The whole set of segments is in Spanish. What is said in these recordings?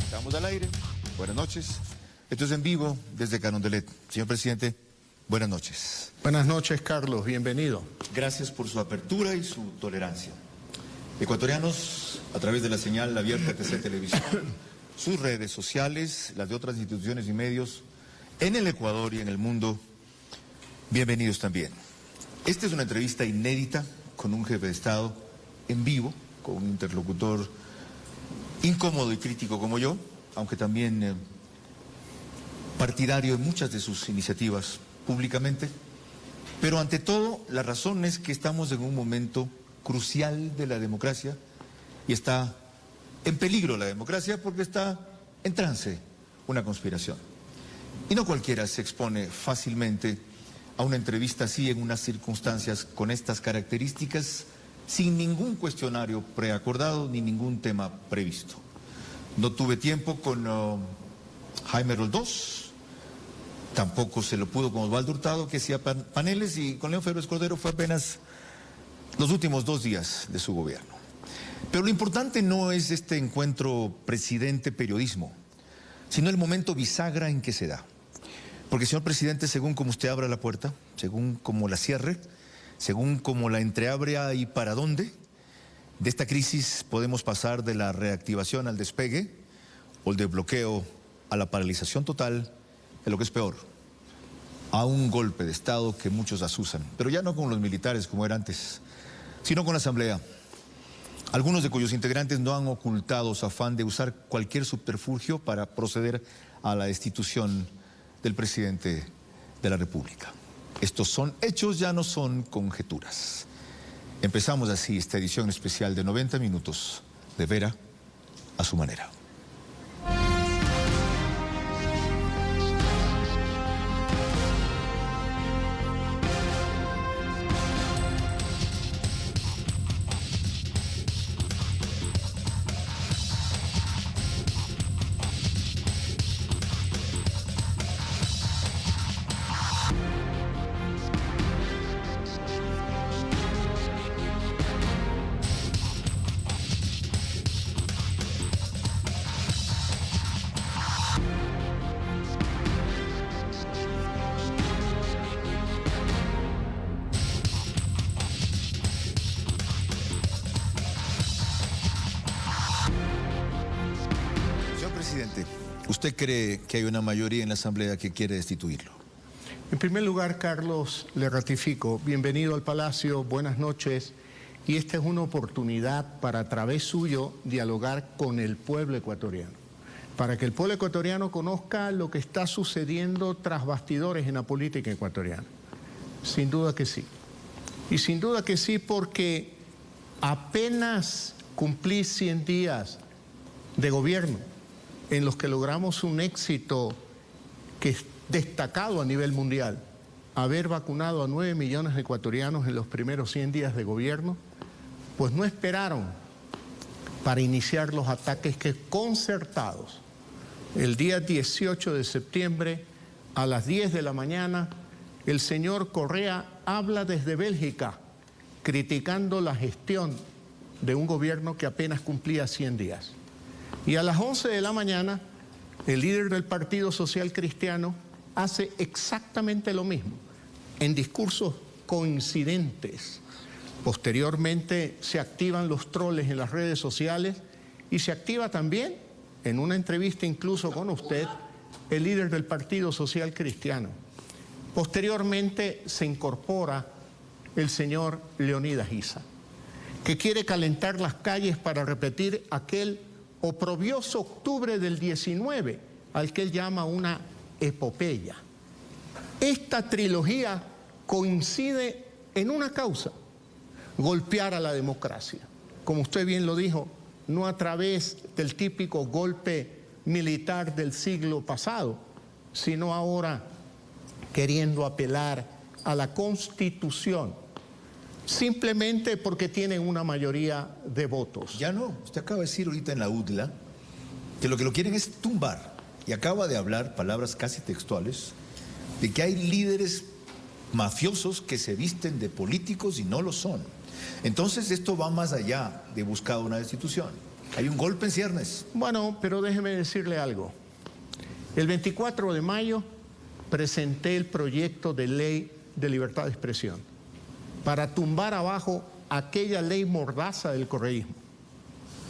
Estamos al aire. Buenas noches. Esto es en vivo desde Carondelet. Señor presidente, buenas noches. Buenas noches, Carlos. Bienvenido. Gracias por su apertura y su tolerancia. Ecuatorianos, a través de la señal abierta TC Televisión, sus redes sociales, las de otras instituciones y medios, en el Ecuador y en el mundo, bienvenidos también. Esta es una entrevista inédita con un jefe de Estado en vivo, con un interlocutor incómodo y crítico como yo, aunque también partidario de muchas de sus iniciativas públicamente. Pero ante todo, la razón es que estamos en un momento crucial de la democracia y está en peligro la democracia porque está en trance una conspiración. Y no cualquiera se expone fácilmente a una entrevista así en unas circunstancias con estas características, sin ningún cuestionario preacordado ni ningún tema previsto. No tuve tiempo con Jaime Roldós, tampoco se lo pudo con Osvaldo Hurtado, que hacía paneles, y con León Febres Cordero fue apenas los últimos 2 días de su gobierno. Pero lo importante no es este encuentro presidente-periodismo, sino el momento bisagra en que se da. Porque, señor presidente, según como usted abra la puerta, según como la cierre, según como la entreabra y para dónde, de esta crisis podemos pasar de la reactivación al despegue o el desbloqueo a la paralización total, de lo que es peor, a un golpe de Estado que muchos asusan, pero ya no con los militares como era antes, sino con la Asamblea, algunos de cuyos integrantes no han ocultado su afán de usar cualquier subterfugio para proceder a la destitución del presidente de la República. Estos son hechos, ya no son conjeturas. Empezamos así esta edición especial de 90 minutos de Vera a su manera. Presidente, ¿usted cree que hay una mayoría en la Asamblea que quiere destituirlo? En primer lugar, Carlos, le ratifico. Bienvenido al Palacio, buenas noches. Y esta es una oportunidad para, a través suyo, dialogar con el pueblo ecuatoriano. Para que el pueblo ecuatoriano conozca lo que está sucediendo tras bastidores en la política ecuatoriana. Sin duda que sí. Y sin duda que sí, porque apenas cumplí 100 días de gobierno, en los que logramos un éxito que es destacado a nivel mundial, haber vacunado a 9 millones de ecuatorianos en los primeros 100 días de gobierno, pues no esperaron para iniciar los ataques que concertados, el día 18 de septiembre a las 10 de la mañana, el señor Correa habla desde Bélgica, criticando la gestión de un gobierno que apenas cumplía 100 días. Y a las 11 de la mañana, el líder del Partido Social Cristiano hace exactamente lo mismo, en discursos coincidentes. Posteriormente se activan los troles en las redes sociales y se activa también, en una entrevista incluso con usted, el líder del Partido Social Cristiano. Posteriormente se incorpora el señor Leonidas Issa, que quiere calentar las calles para repetir aquel oprobioso octubre del 19, al que él llama una epopeya. Esta trilogía coincide en una causa: golpear a la democracia. Como usted bien lo dijo, no a través del típico golpe militar del siglo pasado, sino ahora queriendo apelar a la Constitución, simplemente porque tienen una mayoría de votos. Ya no, usted acaba de decir ahorita en la UDLA que lo quieren es tumbar, y acaba de hablar palabras casi textuales de que hay líderes mafiosos que se visten de políticos y no lo son. Entonces esto va más allá de buscar una destitución. Hay un golpe en ciernes. Bueno, pero déjeme decirle algo. El 24 de mayo presenté el proyecto de ley de libertad de expresión para tumbar abajo aquella ley mordaza del correísmo.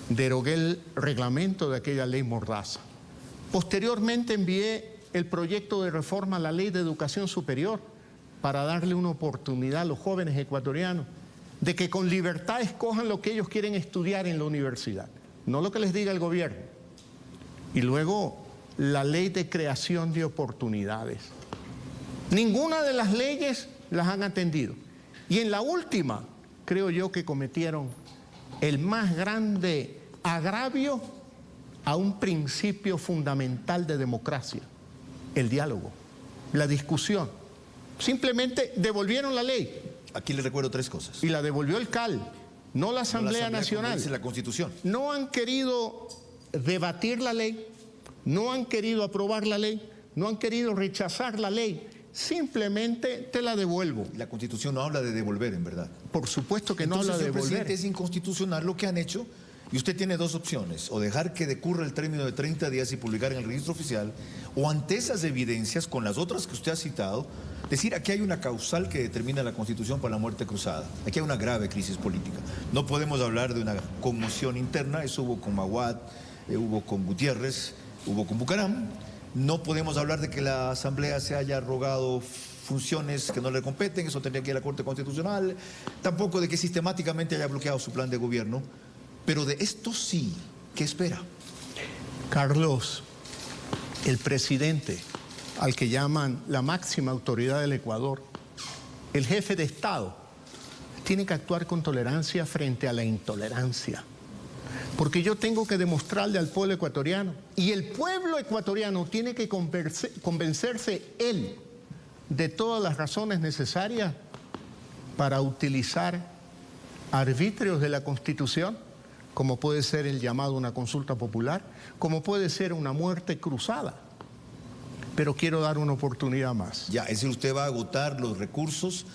Derogué el reglamento de aquella ley mordaza. Posteriormente envié el proyecto de reforma a la ley de educación superior para darle una oportunidad a los jóvenes ecuatorianos de que con libertad escojan lo que ellos quieren estudiar en la universidad, no lo que les diga el gobierno. Y luego la ley de creación de oportunidades. Ninguna de las leyes las han atendido. Y en la última, creo yo que cometieron el más grande agravio a un principio fundamental de democracia, el diálogo, la discusión. Simplemente devolvieron la ley. Aquí le recuerdo 3 cosas. Y la devolvió el CAL, no la Asamblea Nacional. Dice la Constitución. No han querido debatir la ley, no han querido aprobar la ley, no han querido rechazar la ley. Simplemente te la devuelvo. La Constitución no habla de devolver, en verdad. Por supuesto que Entonces, no habla de señor devolver. presidente, es inconstitucional lo que han hecho. Y usted tiene 2 opciones, o dejar que decurra el término de 30 días y publicar en el registro oficial, o ante esas evidencias, con las otras que usted ha citado, decir aquí hay una causal que determina la Constitución para la muerte cruzada. Aquí hay una grave crisis política. No podemos hablar de una conmoción interna, eso hubo con Maguad, hubo con Gutiérrez, hubo con Bucaram. No podemos hablar de que la Asamblea se haya arrogado funciones que no le competen, eso tendría que ir a la Corte Constitucional. Tampoco de que sistemáticamente haya bloqueado su plan de gobierno. Pero de esto sí, ¿qué espera? Carlos, el presidente, al que llaman la máxima autoridad del Ecuador, el jefe de Estado, tiene que actuar con tolerancia frente a la intolerancia. Porque yo tengo que demostrarle al pueblo ecuatoriano, y el pueblo ecuatoriano tiene que convencerse él de todas las razones necesarias para utilizar arbitrios de la Constitución, como puede ser el llamado a una consulta popular, como puede ser una muerte cruzada. Pero quiero dar una oportunidad más. Ya, es decir, usted va a agotar los recursos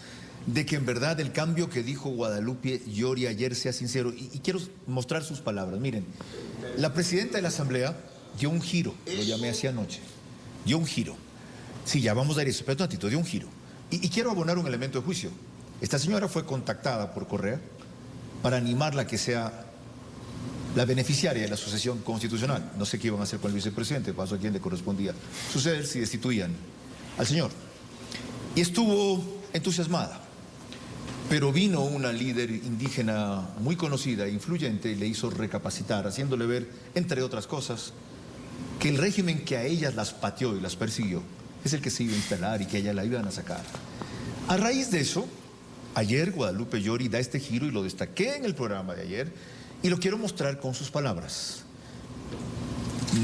de que en verdad el cambio que dijo Guadalupe Llori ayer sea sincero. Y quiero mostrar sus palabras. Miren, la presidenta de la Asamblea dio un giro, lo llamé así anoche, dio un giro. Sí, ya vamos a dar eso, pero un ratito, dio un giro. Y quiero abonar un elemento de juicio. Esta señora fue contactada por correo para animarla a que sea la beneficiaria de la sucesión constitucional. No sé qué iban a hacer con el vicepresidente, paso a quien le correspondía suceder si destituían al señor. Y estuvo entusiasmada, pero vino una líder indígena muy conocida e influyente y le hizo recapacitar, haciéndole ver, entre otras cosas, que el régimen que a ellas las pateó y las persiguió es el que se iba a instalar y que a ella la iban a sacar. A raíz de eso, ayer Guadalupe Llori da este giro y lo destaqué en el programa de ayer. Y lo quiero mostrar con sus palabras,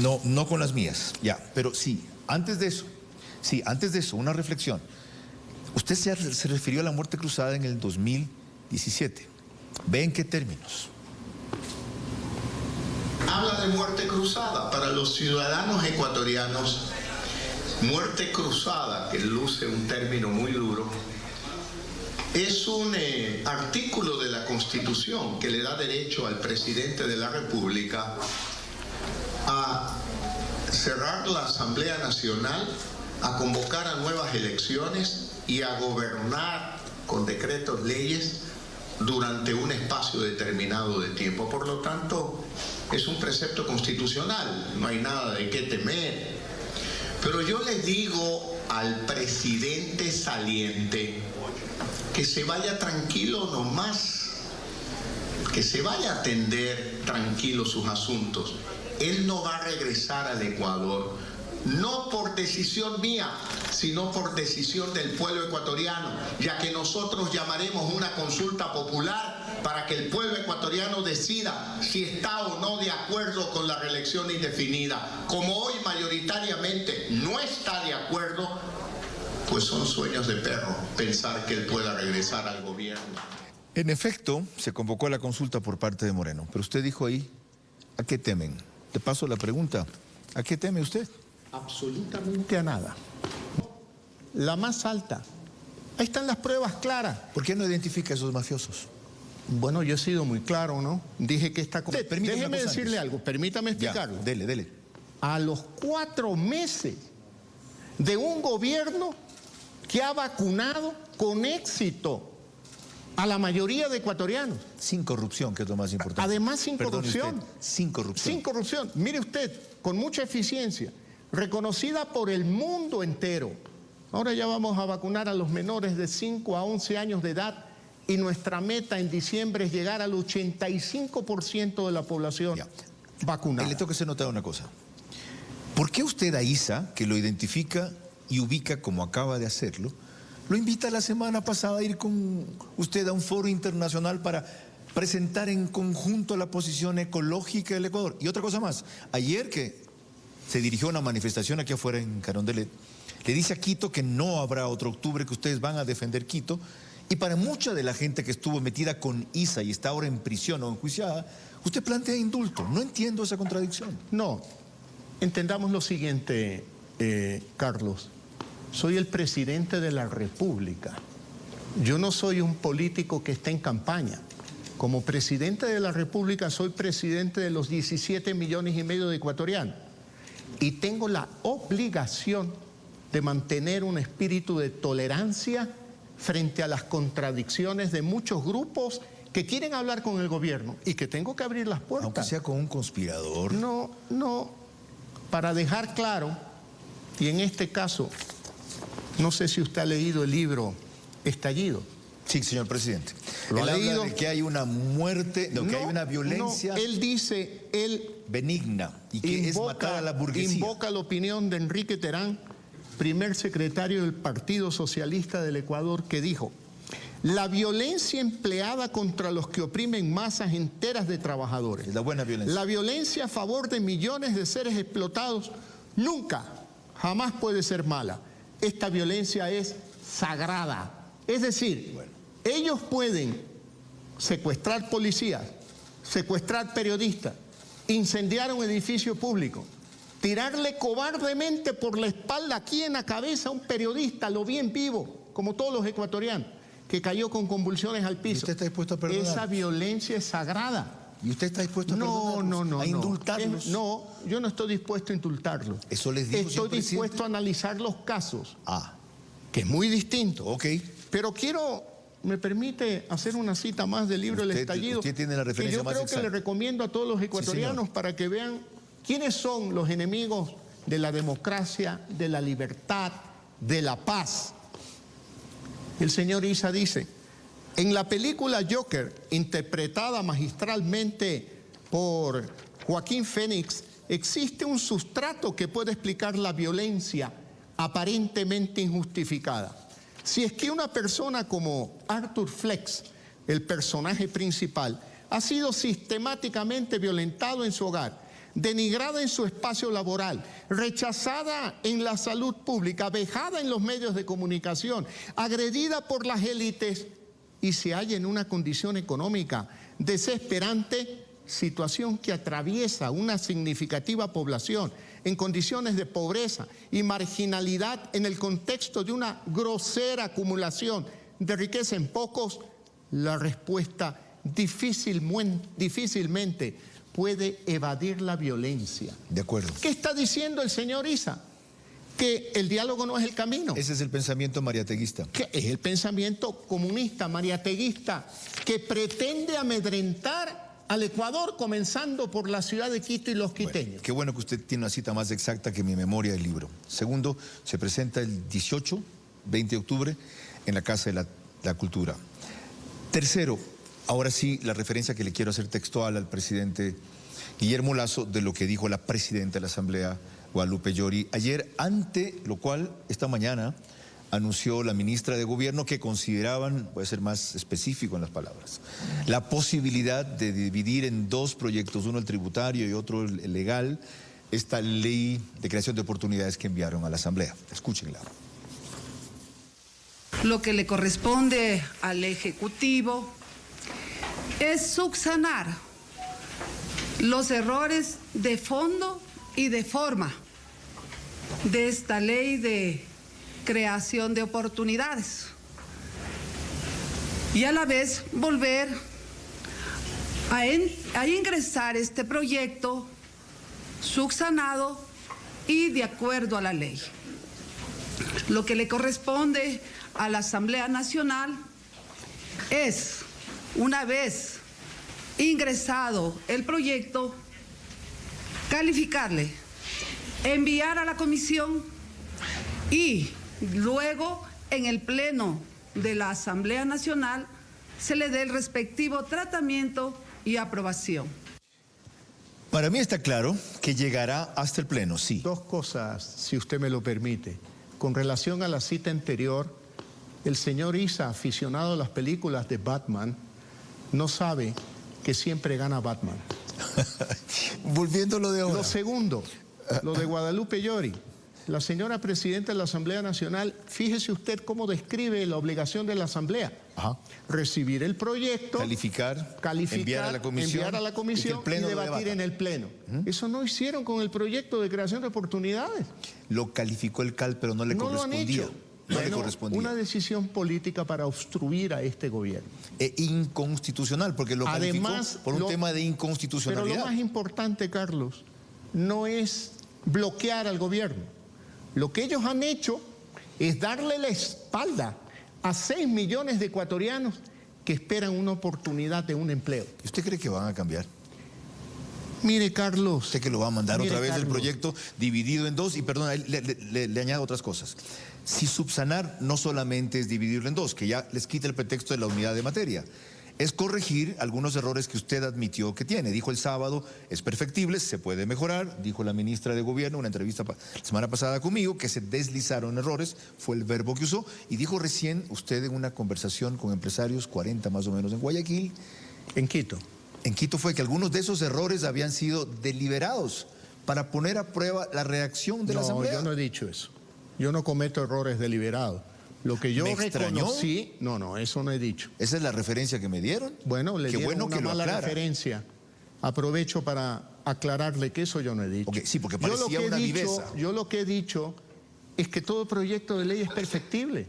no con las mías, ya, pero sí, antes de eso, una reflexión. Usted se refirió a la muerte cruzada en el 2017. ¿Ve en qué términos? Habla de muerte cruzada para los ciudadanos ecuatorianos. Muerte cruzada, que luce un término muy duro, es un artículo de la Constitución que le da derecho al presidente de la República a cerrar la Asamblea Nacional, a convocar a nuevas elecciones y a gobernar con decretos, leyes durante un espacio determinado de tiempo. Por lo tanto, es un precepto constitucional, no hay nada de qué temer. Pero yo le digo al presidente saliente que se vaya tranquilo nomás, que se vaya a atender tranquilo sus asuntos. Él no va a regresar al Ecuador, no por decisión mía, sino por decisión del pueblo ecuatoriano, ya que nosotros llamaremos una consulta popular para que el pueblo ecuatoriano decida si está o no de acuerdo con la reelección indefinida. Como hoy mayoritariamente no está de acuerdo, pues son sueños de perro pensar que él pueda regresar al gobierno. En efecto, se convocó a la consulta por parte de Moreno, pero usted dijo ahí, ¿a qué temen? Te paso la pregunta, ¿a qué teme usted? Absolutamente a nada. La más alta. Ahí están las pruebas claras. ¿Por qué no identifica a esos mafiosos? Bueno, yo he sido muy claro, ¿no? Dije que esta... Déjeme decirle algo, permítame explicarlo. Ya, dele. A los 4 meses de un gobierno que ha vacunado con éxito a la mayoría de ecuatorianos. Sin corrupción, que es lo más importante. Además, sin corrupción. Usted, sin corrupción. Sin corrupción. Mire usted, con mucha eficiencia, reconocida por el mundo entero. Ahora ya vamos a vacunar a los menores de 5 a 11 años de edad y nuestra meta en diciembre es llegar al 85% de la población vacunada. Le tengo que hacer notar una cosa. ¿Por qué usted a Isa, que lo identifica y ubica como acaba de hacerlo, lo invita la semana pasada a ir con usted a un foro internacional para presentar en conjunto la posición ecológica del Ecuador? Y otra cosa más, ayer que se dirigió a una manifestación aquí afuera en Carondelet, le dice a Quito que no habrá otro octubre, que ustedes van a defender Quito, y para mucha de la gente que estuvo metida con Isa y está ahora en prisión o enjuiciada, usted plantea indulto. No entiendo esa contradicción. No, entendamos lo siguiente, Carlos. Soy el presidente de la República. Yo no soy un político que está en campaña. Como presidente de la República soy presidente de los 17,5 millones de ecuatorianos. Y tengo la obligación de mantener un espíritu de tolerancia frente a las contradicciones de muchos grupos que quieren hablar con el gobierno y que tengo que abrir las puertas. Aunque sea con un conspirador. No. Para dejar claro, y en este caso... No sé si usted ha leído el libro Estallido. Sí, señor presidente. ¿Lo ha leído? leído? De que hay una muerte, de que hay una violencia... Él dice, benigna, y que es matar a la burguesía. Invoca la opinión de Enrique Terán, primer secretario del Partido Socialista del Ecuador, que dijo: la violencia empleada contra los que oprimen masas enteras de trabajadores, Es la buena violencia. la violencia a favor de millones de seres explotados, nunca, jamás puede ser mala. Esta violencia es sagrada. Es decir, ellos pueden secuestrar policías, secuestrar periodistas, incendiar un edificio público, tirarle cobardemente por la espalda, aquí en la cabeza, a un periodista, lo vi en vivo, como todos los ecuatorianos, que cayó con convulsiones al piso. ¿Y usted está dispuesto a perdonar? Esa violencia es sagrada. ¿Y usted está dispuesto a perdonarlos? ¿A indultarlos? No, yo no estoy dispuesto a indultarlos. Eso les digo, estoy dispuesto a analizar los casos. Que es muy distinto. Ok. Pero me permite hacer una cita más del libro El Estallido. Usted tiene la referencia más exacta. Yo creo que le recomiendo a todos los ecuatorianos para que vean quiénes son los enemigos de la democracia, de la libertad, de la paz. El señor Isa dice: en la película Joker, interpretada magistralmente por Joaquín Phoenix, existe un sustrato que puede explicar la violencia aparentemente injustificada. Si es que una persona como Arthur Flex, el personaje principal, ha sido sistemáticamente violentado en su hogar, denigrada en su espacio laboral, rechazada en la salud pública, vejada en los medios de comunicación, agredida por las élites y se halla en una condición económica desesperante, situación que atraviesa una significativa población en condiciones de pobreza y marginalidad en el contexto de una grosera acumulación de riqueza en pocos, la respuesta difícilmente puede evadir la violencia. De acuerdo. ¿Qué está diciendo el señor Isa? Que el diálogo no es el camino. Ese es el pensamiento mariateguista. Que es el pensamiento comunista, mariateguista, que pretende amedrentar al Ecuador, comenzando por la ciudad de Quito y los quiteños. Bueno, qué bueno que usted tiene una cita más exacta que mi memoria del libro. Segundo, se presenta el 20 de octubre, en la Casa de la Cultura. Tercero, ahora sí, la referencia que le quiero hacer textual al presidente Guillermo Lasso de lo que dijo la presidenta de la Asamblea, Guadalupe Llori, ayer, ante lo cual esta mañana anunció la ministra de Gobierno que consideraban, voy a ser más específico en las palabras, la posibilidad de dividir en dos proyectos, uno el tributario y otro el legal, esta ley de creación de oportunidades que enviaron a la Asamblea. Escúchenla. Lo que le corresponde al Ejecutivo es subsanar los errores de fondo y de forma de esta ley de creación de oportunidades y a la vez volver a ingresar este proyecto subsanado y de acuerdo a la ley. Lo que le corresponde a la Asamblea Nacional es, una vez ingresado el proyecto, calificarle, enviar a la comisión y luego en el Pleno de la Asamblea Nacional se le dé el respectivo tratamiento y aprobación. Para mí está claro que llegará hasta el Pleno, sí. Dos cosas, si usted me lo permite. Con relación a la cita anterior, el señor Issa, aficionado a las películas de Batman, no sabe que siempre gana Batman. Volviendo a lo de ahora. Lo segundo, lo de Guadalupe Llori. La señora presidenta de la Asamblea Nacional, fíjese usted cómo describe la obligación de la Asamblea. Ajá. Recibir el proyecto, Calificar, enviar a la comisión y debatir en el Pleno. Eso no hicieron con el proyecto de creación de oportunidades. Lo calificó el CAL, pero no le correspondía. Lo han hecho. No Bueno, le correspondía. una decisión política para obstruir a este gobierno. Inconstitucional, porque lo Además, calificó por un tema de inconstitucionalidad. Pero lo más importante, Carlos, no es bloquear al gobierno. Lo que ellos han hecho es darle la espalda a 6 millones de ecuatorianos que esperan una oportunidad de un empleo. ¿Y usted cree que van a cambiar? Mire, Carlos. ¿Usted que lo va a mandar otra vez Carlos, el proyecto dividido en dos? Y perdona, le añado otras cosas. Si subsanar no solamente es dividirlo en dos, que ya les quita el pretexto de la unidad de materia, es corregir algunos errores que usted admitió que tiene. Dijo el sábado, es perfectible, se puede mejorar. Dijo la ministra de Gobierno en una entrevista la semana pasada conmigo que se deslizaron errores, fue el verbo que usó. Y dijo recién usted en una conversación con empresarios, 40 más o menos en Guayaquil. En Quito. En Quito fue que algunos de esos errores habían sido deliberados para poner a prueba la reacción de la Asamblea. No, yo no he dicho eso. Yo no cometo errores deliberados. Lo que yo reconocí... No, eso no he dicho. ¿Esa es la referencia que me dieron? Bueno, le dieron bueno una que mala referencia. Aprovecho para aclararle que eso yo no he dicho. Sí, porque parecía una viveza. Yo lo que he dicho es que todo proyecto de ley es perfectible.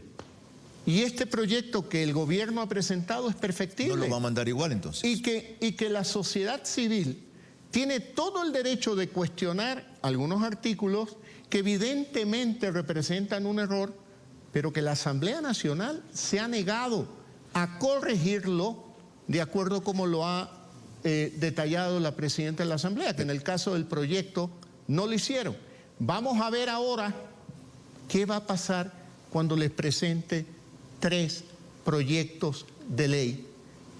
Y este proyecto que el gobierno ha presentado es perfectible. ¿No lo va a mandar igual entonces? Y que la sociedad civil tiene todo el derecho de cuestionar algunos artículos que evidentemente representan un error, pero que la Asamblea Nacional se ha negado a corregirlo de acuerdo como lo ha detallado la presidenta de la Asamblea, que en el caso del proyecto no lo hicieron. Vamos a ver ahora qué va a pasar cuando les presente 3 proyectos de ley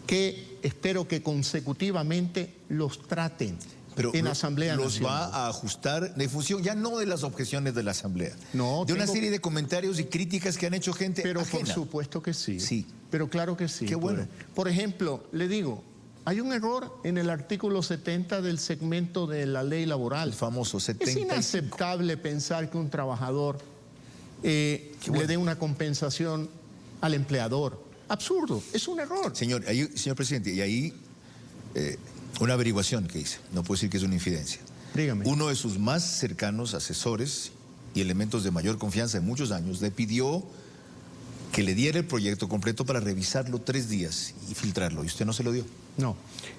que espero que consecutivamente los traten. Pero en Asamblea los Nacional. va a ajustar de función, ya no de las objeciones de la Asamblea, de una serie de comentarios y críticas que han hecho gente pero ajena. Por supuesto que sí. Sí. Pero claro que sí. Qué bueno. Por ejemplo, le digo, hay un error en el artículo 70 del segmento de la ley laboral. El famoso 75. Es inaceptable pensar que un trabajador le dé una compensación al empleador. Absurdo, es un error. Señor presidente, y ahí una averiguación que hice, no puedo decir que es una infidencia. Dígame. Uno de sus más cercanos asesores y elementos de mayor confianza de muchos años le pidió que le diera el proyecto completo para revisarlo 3 días y filtrarlo, y usted no se lo dio. No,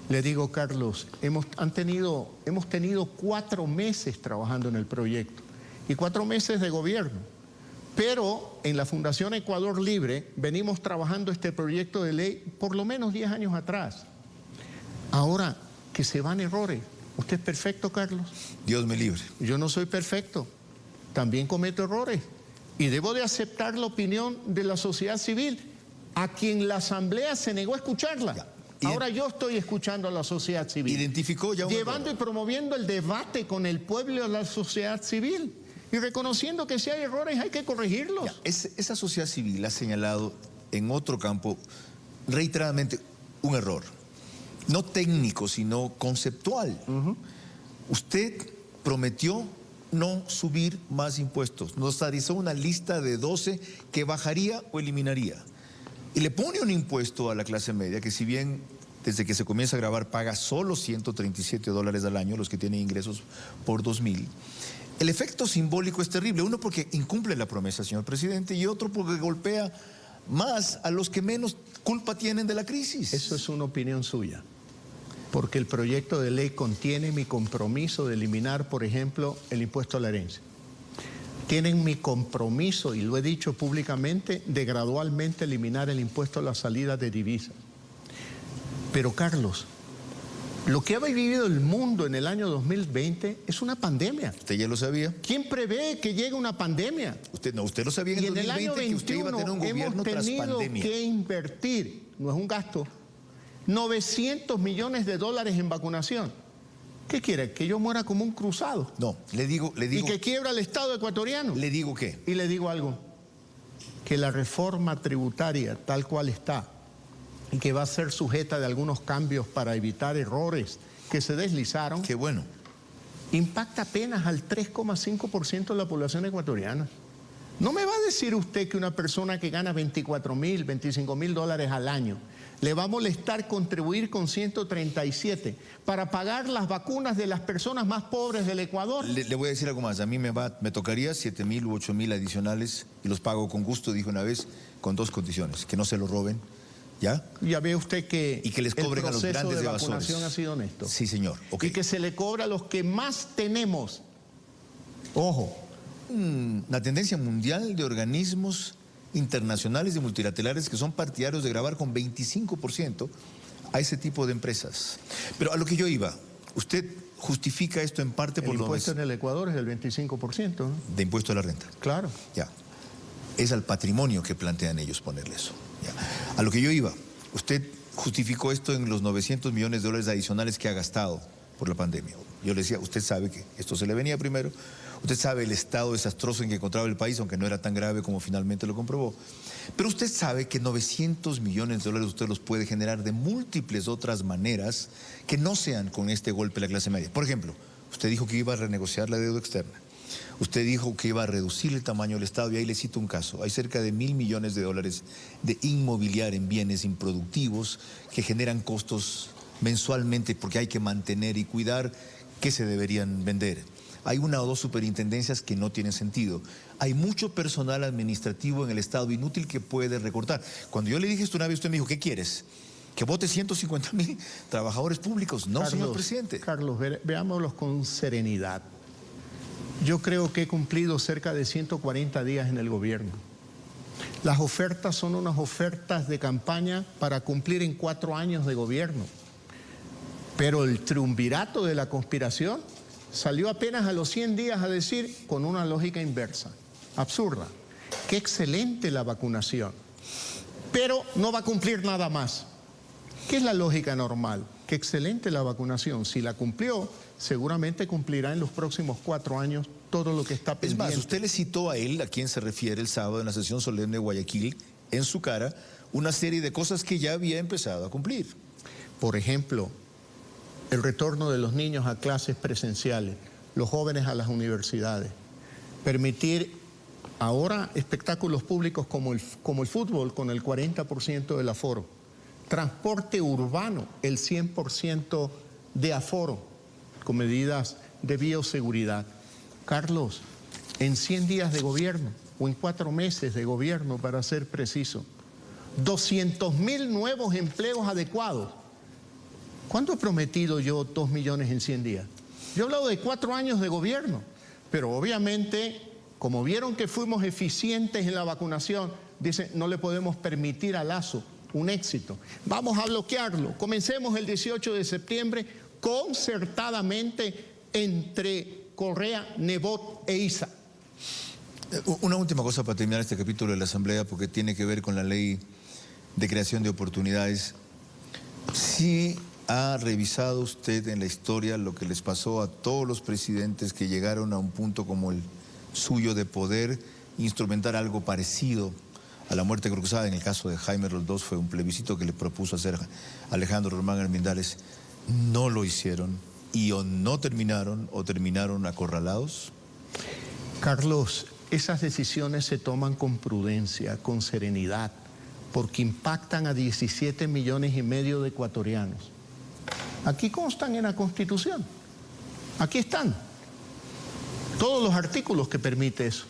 le digo, Carlos, hemos tenido 4 meses trabajando en el proyecto y 4 meses de gobierno. Pero en la Fundación Ecuador Libre venimos trabajando este proyecto de ley por lo menos 10 años atrás. Ahora que se van errores. ¿Usted es perfecto, Carlos? Dios me libre. Yo no soy perfecto. También cometo errores. Y debo de aceptar la opinión de la sociedad civil, a quien la Asamblea se negó a escucharla. Ahora yo estoy escuchando a la sociedad civil. Identificó ya un llevando y promoviendo el debate con el pueblo y a la sociedad civil. Y reconociendo que si hay errores hay que corregirlos. Esa sociedad civil ha señalado en otro campo reiteradamente un error. No técnico, sino conceptual. Usted prometió no subir más impuestos. Nos avisó una lista de 12 que bajaría o eliminaría. Y le pone un impuesto a la clase media que, si bien desde que se comienza a grabar paga solo $137 al año, los que tienen ingresos por 2.000, el efecto simbólico es terrible. Uno, porque incumple la promesa, señor presidente, y otro, porque golpea más a los que menos culpa tienen de la crisis. Eso es una opinión suya. porque el proyecto de ley contiene mi compromiso de eliminar, por ejemplo, el impuesto a la herencia. Tienen mi compromiso, y lo he dicho públicamente, de gradualmente eliminar el impuesto a la salida de divisas. Pero, Carlos, lo que ha vivido el mundo en el año 2020 es una pandemia. ¿Usted ya lo sabía? ¿Quién prevé que llegue una pandemia? Usted lo sabía en Y el en el 2020 año que usted iba a 21 tener un gobierno hemos tras tenido pandemia. que invertir, no es un gasto, 900 millones de dólares en vacunación. ¿Qué quiere? ¿Que yo muera como un cruzado? No, le digo. ¿Y que quiebra el Estado ecuatoriano? ¿Le digo qué? Y le digo algo, que la reforma tributaria tal cual está, y que va a ser sujeta de algunos cambios para evitar errores que se deslizaron, Qué bueno. impacta apenas al 3,5% de la población ecuatoriana. No me va a decir usted que una persona que gana 24.000, 25.000 dólares al año le va a molestar contribuir con 137 para pagar las vacunas de las personas más pobres del Ecuador. Le voy a decir algo más. A mí me tocaría 7.000 u 8.000 adicionales y los pago con gusto, dijo una vez, con dos condiciones: que no se lo roben, ¿ya? Ya ve usted que, Y que les cobren a los grandes de evasores. vacunación ha sido honesto. Sí, señor. Okay. Y que se le cobra a los que más tenemos. Ojo. Una tendencia mundial de organismos internacionales y multilaterales que son partidarios de gravar con 25% a ese tipo de empresas. Pero a lo que yo iba, usted justifica esto en parte por El lo impuesto en el Ecuador es del 25%, ¿no? de impuesto a la renta. Claro. Ya. Es al patrimonio que plantean ellos ponerle eso. Ya. A lo que yo iba, usted justificó esto en los 900 millones de dólares adicionales que ha gastado por la pandemia. Yo le decía, usted sabe que esto se le venía primero, usted sabe el estado desastroso en que encontraba el país, aunque no era tan grave como finalmente lo comprobó. Pero usted sabe que 900 millones de dólares usted los puede generar de múltiples otras maneras que no sean con este golpe a la clase media. Por ejemplo, usted dijo que iba a renegociar la deuda externa. Usted dijo que iba a reducir el tamaño del Estado, y ahí le cito un caso. Hay cerca de 1.000 millones de dólares de inmobiliario en bienes improductivos que generan costos mensualmente porque hay que mantener y cuidar, que se deberían vender. Hay una o dos superintendencias que no tienen sentido. Hay mucho personal administrativo en el Estado inútil que puede recortar. Cuando yo le dije esto una vez, usted me dijo, ¿qué quieres? ¿Que vote 150.000 trabajadores públicos? No, señor presidente. Carlos, veámoslos con serenidad. Yo creo que he cumplido cerca de 140 días en el gobierno. Las ofertas son unas ofertas de campaña para cumplir en 4 años de gobierno. Pero el triunvirato de la conspiración salió apenas a los 100 días a decir, con una lógica inversa, absurda: qué excelente la vacunación, pero no va a cumplir nada más. ¿Qué es la lógica normal? Qué excelente la vacunación. Si la cumplió, seguramente cumplirá en los próximos 4 años todo lo que está pendiente. Es más, usted le citó a él, a quien se refiere el sábado en la sesión solemne de Guayaquil, en su cara, una serie de cosas que ya había empezado a cumplir. Por ejemplo, el retorno de los niños a clases presenciales, los jóvenes a las universidades, permitir ahora espectáculos públicos como el fútbol con el 40% del aforo, transporte urbano, el 100% de aforo, con medidas de bioseguridad. Carlos, en 100 días de gobierno, o en 4 meses de gobierno para ser preciso, 200.000 nuevos empleos adecuados. ¿Cuándo he prometido yo 2 millones en 100 días? Yo he hablado de 4 años de gobierno, pero obviamente, como vieron que fuimos eficientes en la vacunación, dicen, no le podemos permitir a Lazo un éxito. Vamos a bloquearlo. Comencemos el 18 de septiembre concertadamente entre Correa, Nebot e ISA. Una última cosa para terminar este capítulo de la Asamblea, porque tiene que ver con la ley de creación de oportunidades. Sí ha revisado usted en la historia lo que les pasó a todos los presidentes que llegaron a un punto como el suyo de poder instrumentar algo parecido a la muerte cruzada. En el caso de Jaime Roldós fue un plebiscito que le propuso hacer Alejandro Román Armendariz. No lo hicieron y o no terminaron o terminaron acorralados. Carlos, esas decisiones se toman con prudencia, con serenidad, porque impactan a 17,5 millones de ecuatorianos. Aquí constan en la Constitución, aquí están todos los artículos que permite eso,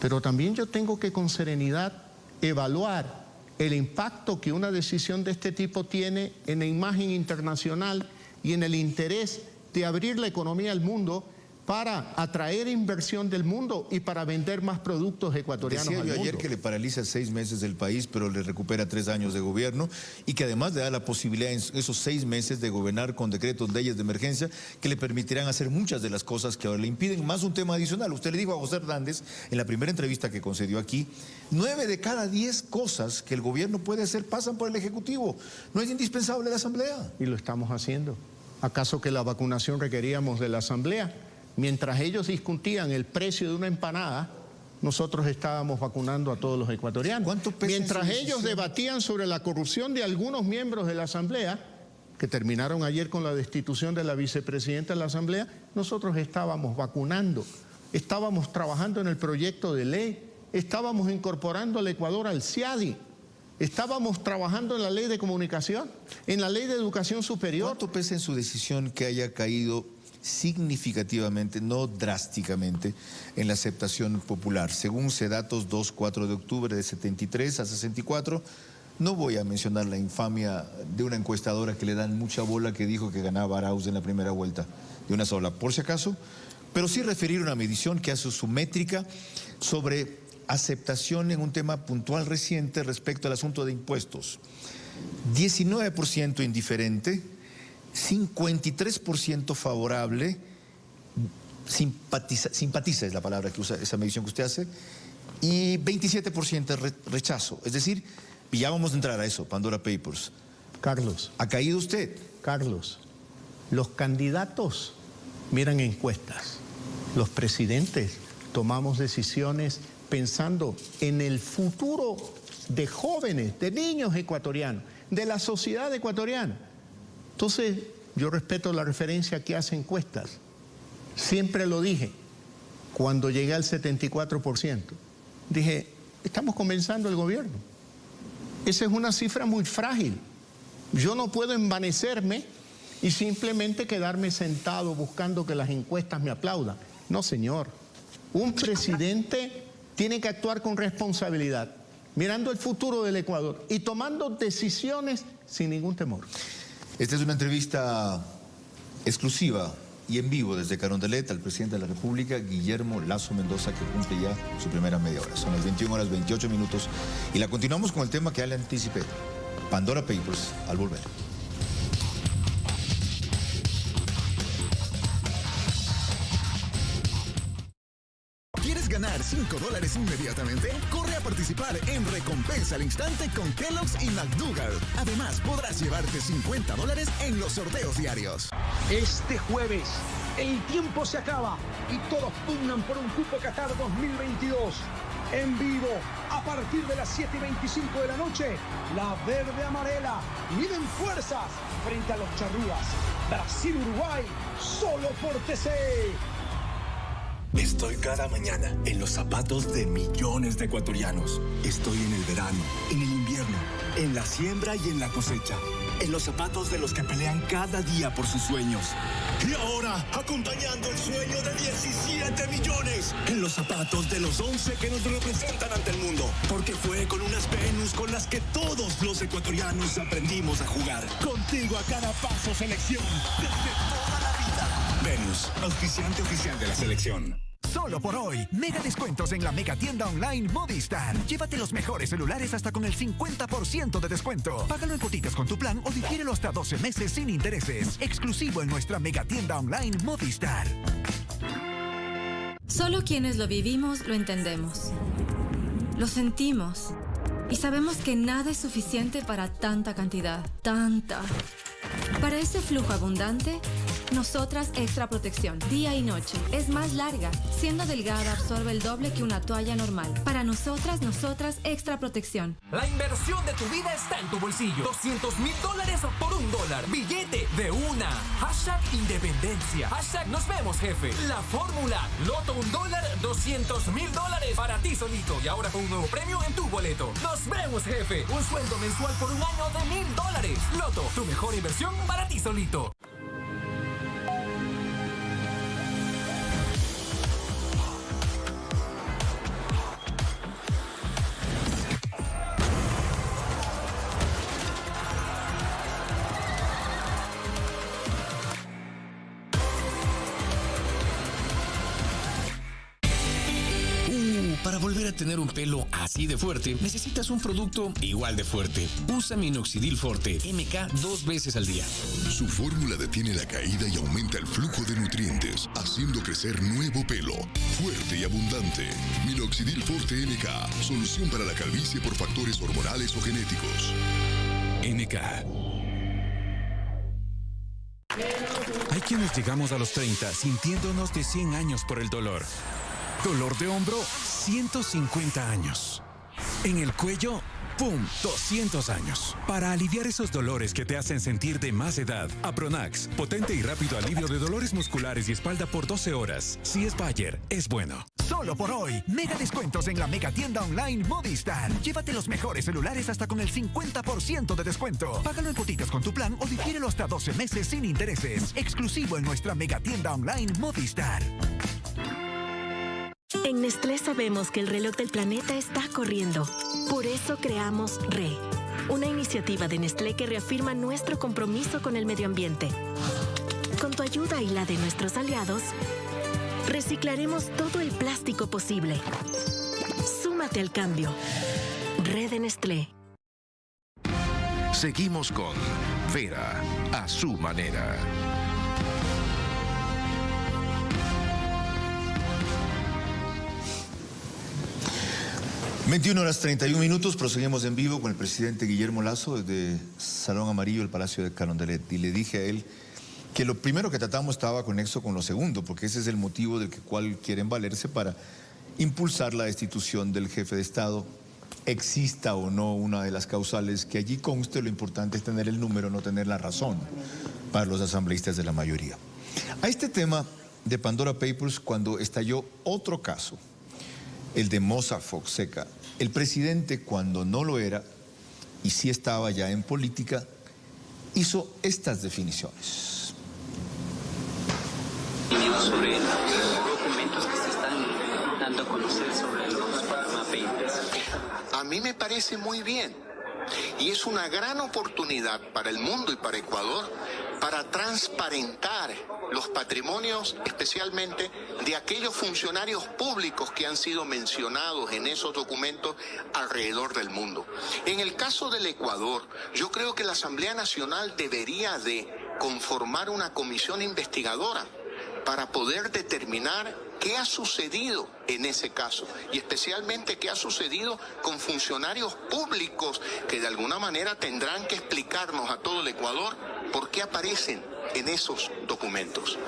pero también yo tengo que con serenidad evaluar el impacto que una decisión de este tipo tiene en la imagen internacional y en el interés de abrir la economía al mundo para atraer inversión del mundo y para vender más productos ecuatorianos al mundo. Decía yo ayer que le paraliza 6 meses del país, pero le recupera 3 años de gobierno y que además le da la posibilidad en esos 6 meses de gobernar con decretos, leyes de emergencia que le permitirán hacer muchas de las cosas que ahora le impiden, más un tema adicional. Usted le dijo a José Hernández en la primera entrevista que concedió aquí, 9 de cada 10 cosas que el gobierno puede hacer pasan por el Ejecutivo. No es indispensable la Asamblea. Y lo estamos haciendo. ¿Acaso que la vacunación requeríamos de la Asamblea? Mientras ellos discutían el precio de una empanada, nosotros estábamos vacunando a todos los ecuatorianos. ¿Cuánto pesa Mientras en su decisión? ellos debatían sobre la corrupción de algunos miembros de la Asamblea, que terminaron ayer con la destitución de la vicepresidenta de la Asamblea, nosotros estábamos vacunando, estábamos trabajando en el proyecto de ley, estábamos incorporando al Ecuador al CIADI, estábamos trabajando en la ley de comunicación, en la ley de educación superior. ¿Cuánto pesa en su decisión que haya caído significativamente, no drásticamente, en la aceptación popular? Según Sedatos 2-4 de octubre, de 73 a 64, no voy a mencionar la infamia de una encuestadora que le dan mucha bola que dijo que ganaba Arauz en la primera vuelta de una sola, por si acaso, pero sí referir una medición que hace su métrica sobre aceptación en un tema puntual reciente respecto al asunto de impuestos. 19% indiferente, 53% favorable, simpatiza es la palabra que usa esa medición que usted hace, y 27% rechazo. Es decir, y ya vamos a entrar a eso, Pandora Papers. Carlos. ¿Ha caído usted? Carlos, los candidatos miran encuestas, los presidentes tomamos decisiones pensando en el futuro de jóvenes, de niños ecuatorianos, de la sociedad ecuatoriana. Entonces, yo respeto la referencia que hace encuestas. Siempre lo dije, cuando llegué al 74%, dije, estamos comenzando el gobierno. Esa es una cifra muy frágil. Yo no puedo envanecerme y simplemente quedarme sentado buscando que las encuestas me aplaudan. No, señor. Un presidente tiene que actuar con responsabilidad, mirando el futuro del Ecuador y tomando decisiones sin ningún temor. Esta es una entrevista exclusiva y en vivo desde Carondelet al presidente de la República, Guillermo Lasso Mendoza, que cumple ya su primera media hora. Son las 21:28 y la continuamos con el tema que ya le anticipé, Pandora Papers, al volver. ¿Quieres ganar $5 inmediatamente? Corre a participar en Recompensa al Instante con Kellogg's y McDougal. Además, podrás llevarte $50 en los sorteos diarios. Este jueves, el tiempo se acaba y todos pugnan por un cupo Qatar 2022. En vivo, a partir de las 7:25 de la noche, la verde amarela miden fuerzas frente a los charrúas. Brasil-Uruguay, solo por TC. Estoy cada mañana en los zapatos de millones de ecuatorianos. Estoy en el verano, en el invierno, en la siembra y en la cosecha. En los zapatos de los que pelean cada día por sus sueños. Y ahora, acompañando el sueño de 17 millones. En los zapatos de los 11 que nos representan ante el mundo. Porque fue con unas Venus con las que todos los ecuatorianos aprendimos a jugar. Contigo a cada paso, selección. Desde toda la vida. Venus, auspiciante oficial de la selección. Solo por hoy, mega descuentos en la mega tienda online Movistar. Llévate los mejores celulares hasta con el 50% de descuento. Págalo en cuotitas con tu plan o difiérelo hasta 12 meses sin intereses. Exclusivo en nuestra mega tienda online Movistar. Solo quienes lo vivimos lo entendemos. Lo sentimos. Y sabemos que nada es suficiente para tanta cantidad. Tanta. Para ese flujo abundante, nosotras Extra Protección, día y noche. Es más larga, siendo delgada absorbe el doble que una toalla normal. Para nosotras Extra Protección. La inversión de tu vida está en tu bolsillo. $200,000 por $1. Billete de una. Hashtag Independencia. Hashtag Nos vemos, jefe. La fórmula. Loto $1, $200,000 para ti solito. Y ahora con un nuevo premio en tu boleto. Nos vemos, jefe. Un sueldo mensual por un año de $1,000. Loto, tu mejor inversión para ti solito. para volver a tener un pelo así de fuerte, necesitas un producto igual de fuerte. Usa Minoxidil Forte MK 2 veces al día. Su fórmula detiene la caída y aumenta el flujo de nutrientes, haciendo crecer nuevo pelo, fuerte y abundante. Minoxidil Forte MK, solución para la calvicie por factores hormonales o genéticos. NK. Hay quienes llegamos a los 30 sintiéndonos de 100 años por el dolor. Dolor de hombro, 150 años. En el cuello, ¡pum!, 200 años. Para aliviar esos dolores que te hacen sentir de más edad, Apronax, potente y rápido alivio de dolores musculares y espalda por 12 horas. Si es Bayer, es bueno. Solo por hoy, mega descuentos en la mega tienda online Movistar. Llévate los mejores celulares hasta con el 50% de descuento. Págalo en cuotitas con tu plan o difiérelo hasta 12 meses sin intereses. Exclusivo en nuestra mega tienda online Movistar. En Nestlé sabemos que el reloj del planeta está corriendo. Por eso creamos RE, una iniciativa de Nestlé que reafirma nuestro compromiso con el medio ambiente. Con tu ayuda y la de nuestros aliados, reciclaremos todo el plástico posible. Súmate al cambio. RE de Nestlé. Seguimos con Vera a su manera. (21:31). Proseguimos en vivo con el presidente Guillermo Lasso desde Salón Amarillo, el Palacio de Carondelet. Y le dije a él que lo primero que tratamos estaba conexo con lo segundo, porque ese es el motivo del cual quieren valerse para impulsar la destitución del jefe de Estado, exista o no una de las causales que allí conste. Lo importante es tener el número, no tener la razón para los asambleístas de la mayoría. A este tema de Pandora Papers, cuando estalló otro caso, el de Mossack Fonseca, el presidente, cuando no lo era y sí estaba ya en política, hizo estas definiciones. Sobre los documentos que se están dando a conocer sobre los Panama Papers. A mí me parece muy bien y es una gran oportunidad para el mundo y para Ecuador para transparentar los patrimonios, especialmente de aquellos funcionarios públicos que han sido mencionados en esos documentos alrededor del mundo. En el caso del Ecuador, yo creo que la Asamblea Nacional debería de conformar una comisión investigadora para poder determinar qué ha sucedido en ese caso y especialmente qué ha sucedido con funcionarios públicos que de alguna manera tendrán que explicarnos a todo el Ecuador por qué aparecen en esos documentos.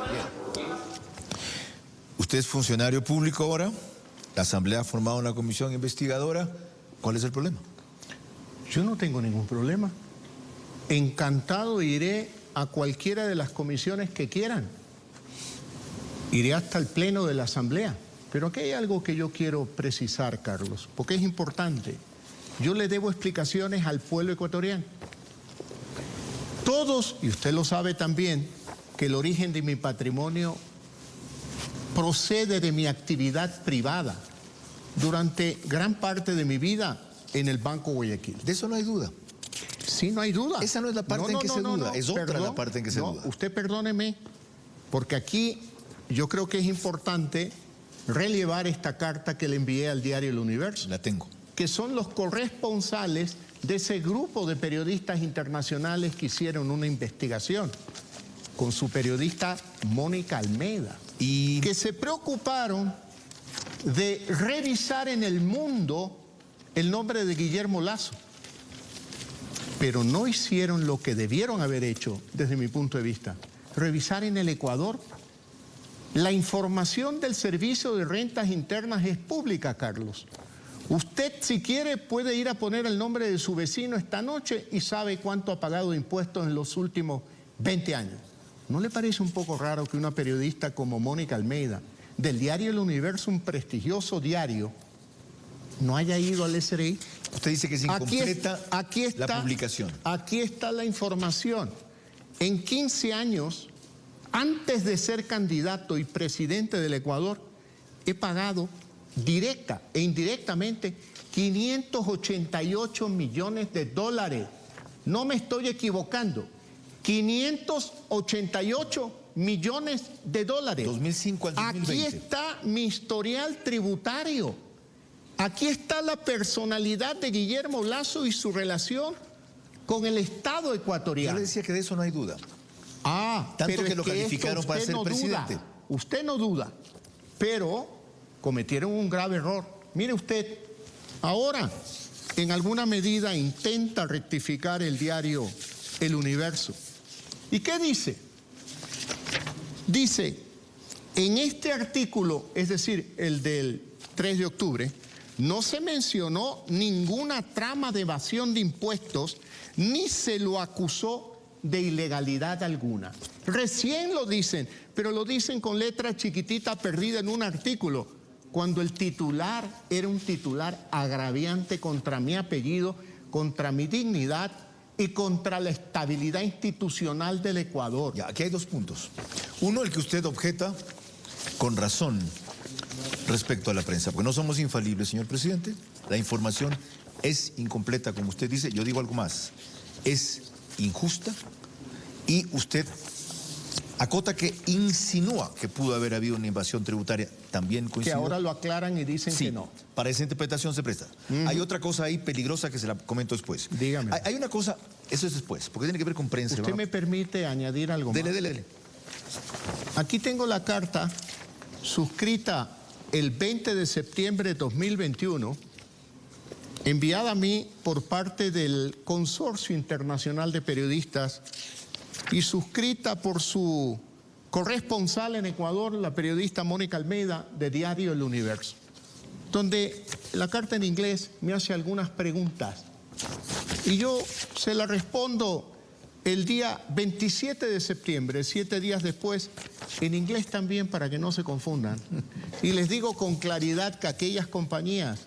Usted es funcionario público ahora, la Asamblea ha formado una comisión investigadora, ¿cuál es el problema? Yo no tengo ningún problema. Encantado iré a cualquiera de las comisiones que quieran. Iré hasta el pleno de la Asamblea. Pero aquí hay algo que yo quiero precisar, Carlos, porque es importante. Yo le debo explicaciones al pueblo ecuatoriano. Todos, y usted lo sabe también, que el origen de mi patrimonio procede de mi actividad privada durante gran parte de mi vida en el Banco Guayaquil. De eso no hay duda. Sí, no hay duda. Esa no es la parte en que se duda, es otra la parte en que se duda. Usted perdóneme, porque aquí yo creo que es importante relevar esta carta que le envié al diario El Universo. La tengo. Que son los corresponsales de ese grupo de periodistas internacionales que hicieron una investigación con su periodista Mónica Almeida, y que se preocuparon de revisar en el mundo el nombre de Guillermo Lasso, pero no hicieron lo que debieron haber hecho desde mi punto de vista, revisar en el Ecuador. La información del Servicio de Rentas Internas es pública, Carlos. Usted, si quiere, puede ir a poner el nombre de su vecino esta noche y sabe cuánto ha pagado de impuestos en los últimos 20 años. ¿No le parece un poco raro que una periodista como Mónica Almeida, del diario El Universo, un prestigioso diario, no haya ido al SRI? Usted dice que es incompleta la publicación. Aquí está la información. En 15 años, antes de ser candidato y presidente del Ecuador, he pagado directa e indirectamente 588 millones de dólares. No me estoy equivocando. 588 millones de dólares. 2005 al 2020. Aquí está mi historial tributario. Aquí está la personalidad de Guillermo Lasso y su relación con el Estado ecuatoriano. Yo le decía que de eso no hay duda. Tanto pero que lo calificaron para ser presidente. Usted no duda, pero cometieron un grave error. Mire usted, ahora en alguna medida intenta rectificar el diario El Universo. ¿Y qué dice? Dice, en este artículo, es decir, el del 3 de octubre, no se mencionó ninguna trama de evasión de impuestos, ni se lo acusó de ilegalidad alguna. Recién lo dicen, pero lo dicen con letra chiquitita perdida en un artículo, cuando el titular era un titular agraviante contra mi apellido, contra mi dignidad y contra la estabilidad institucional del Ecuador. Ya, aquí hay dos puntos. Uno, el que usted objeta con razón respecto a la prensa, porque no somos infalibles, señor presidente. La información es incompleta, como usted dice. Yo digo algo más. Es injusta y usted acota que insinúa que pudo haber habido una invasión tributaria. También coincido. Que ahora lo aclaran y dicen sí, que no. Para esa interpretación se presta. Hay otra cosa ahí peligrosa que se la comento después. Dígame. Hay una cosa, eso es después, porque tiene que ver con prensa. ¿Usted me permite añadir algo más? Dele. Aquí tengo la carta suscrita el 20 de septiembre de 2021, enviada a mí por parte del Consorcio Internacional de Periodistas y suscrita por su corresponsal en Ecuador, la periodista Mónica Almeida, de Diario El Universo, donde la carta en inglés me hace algunas preguntas y yo se la respondo el día 27 de septiembre, 7 días después, en inglés también para que no se confundan. Y les digo con claridad que aquellas compañías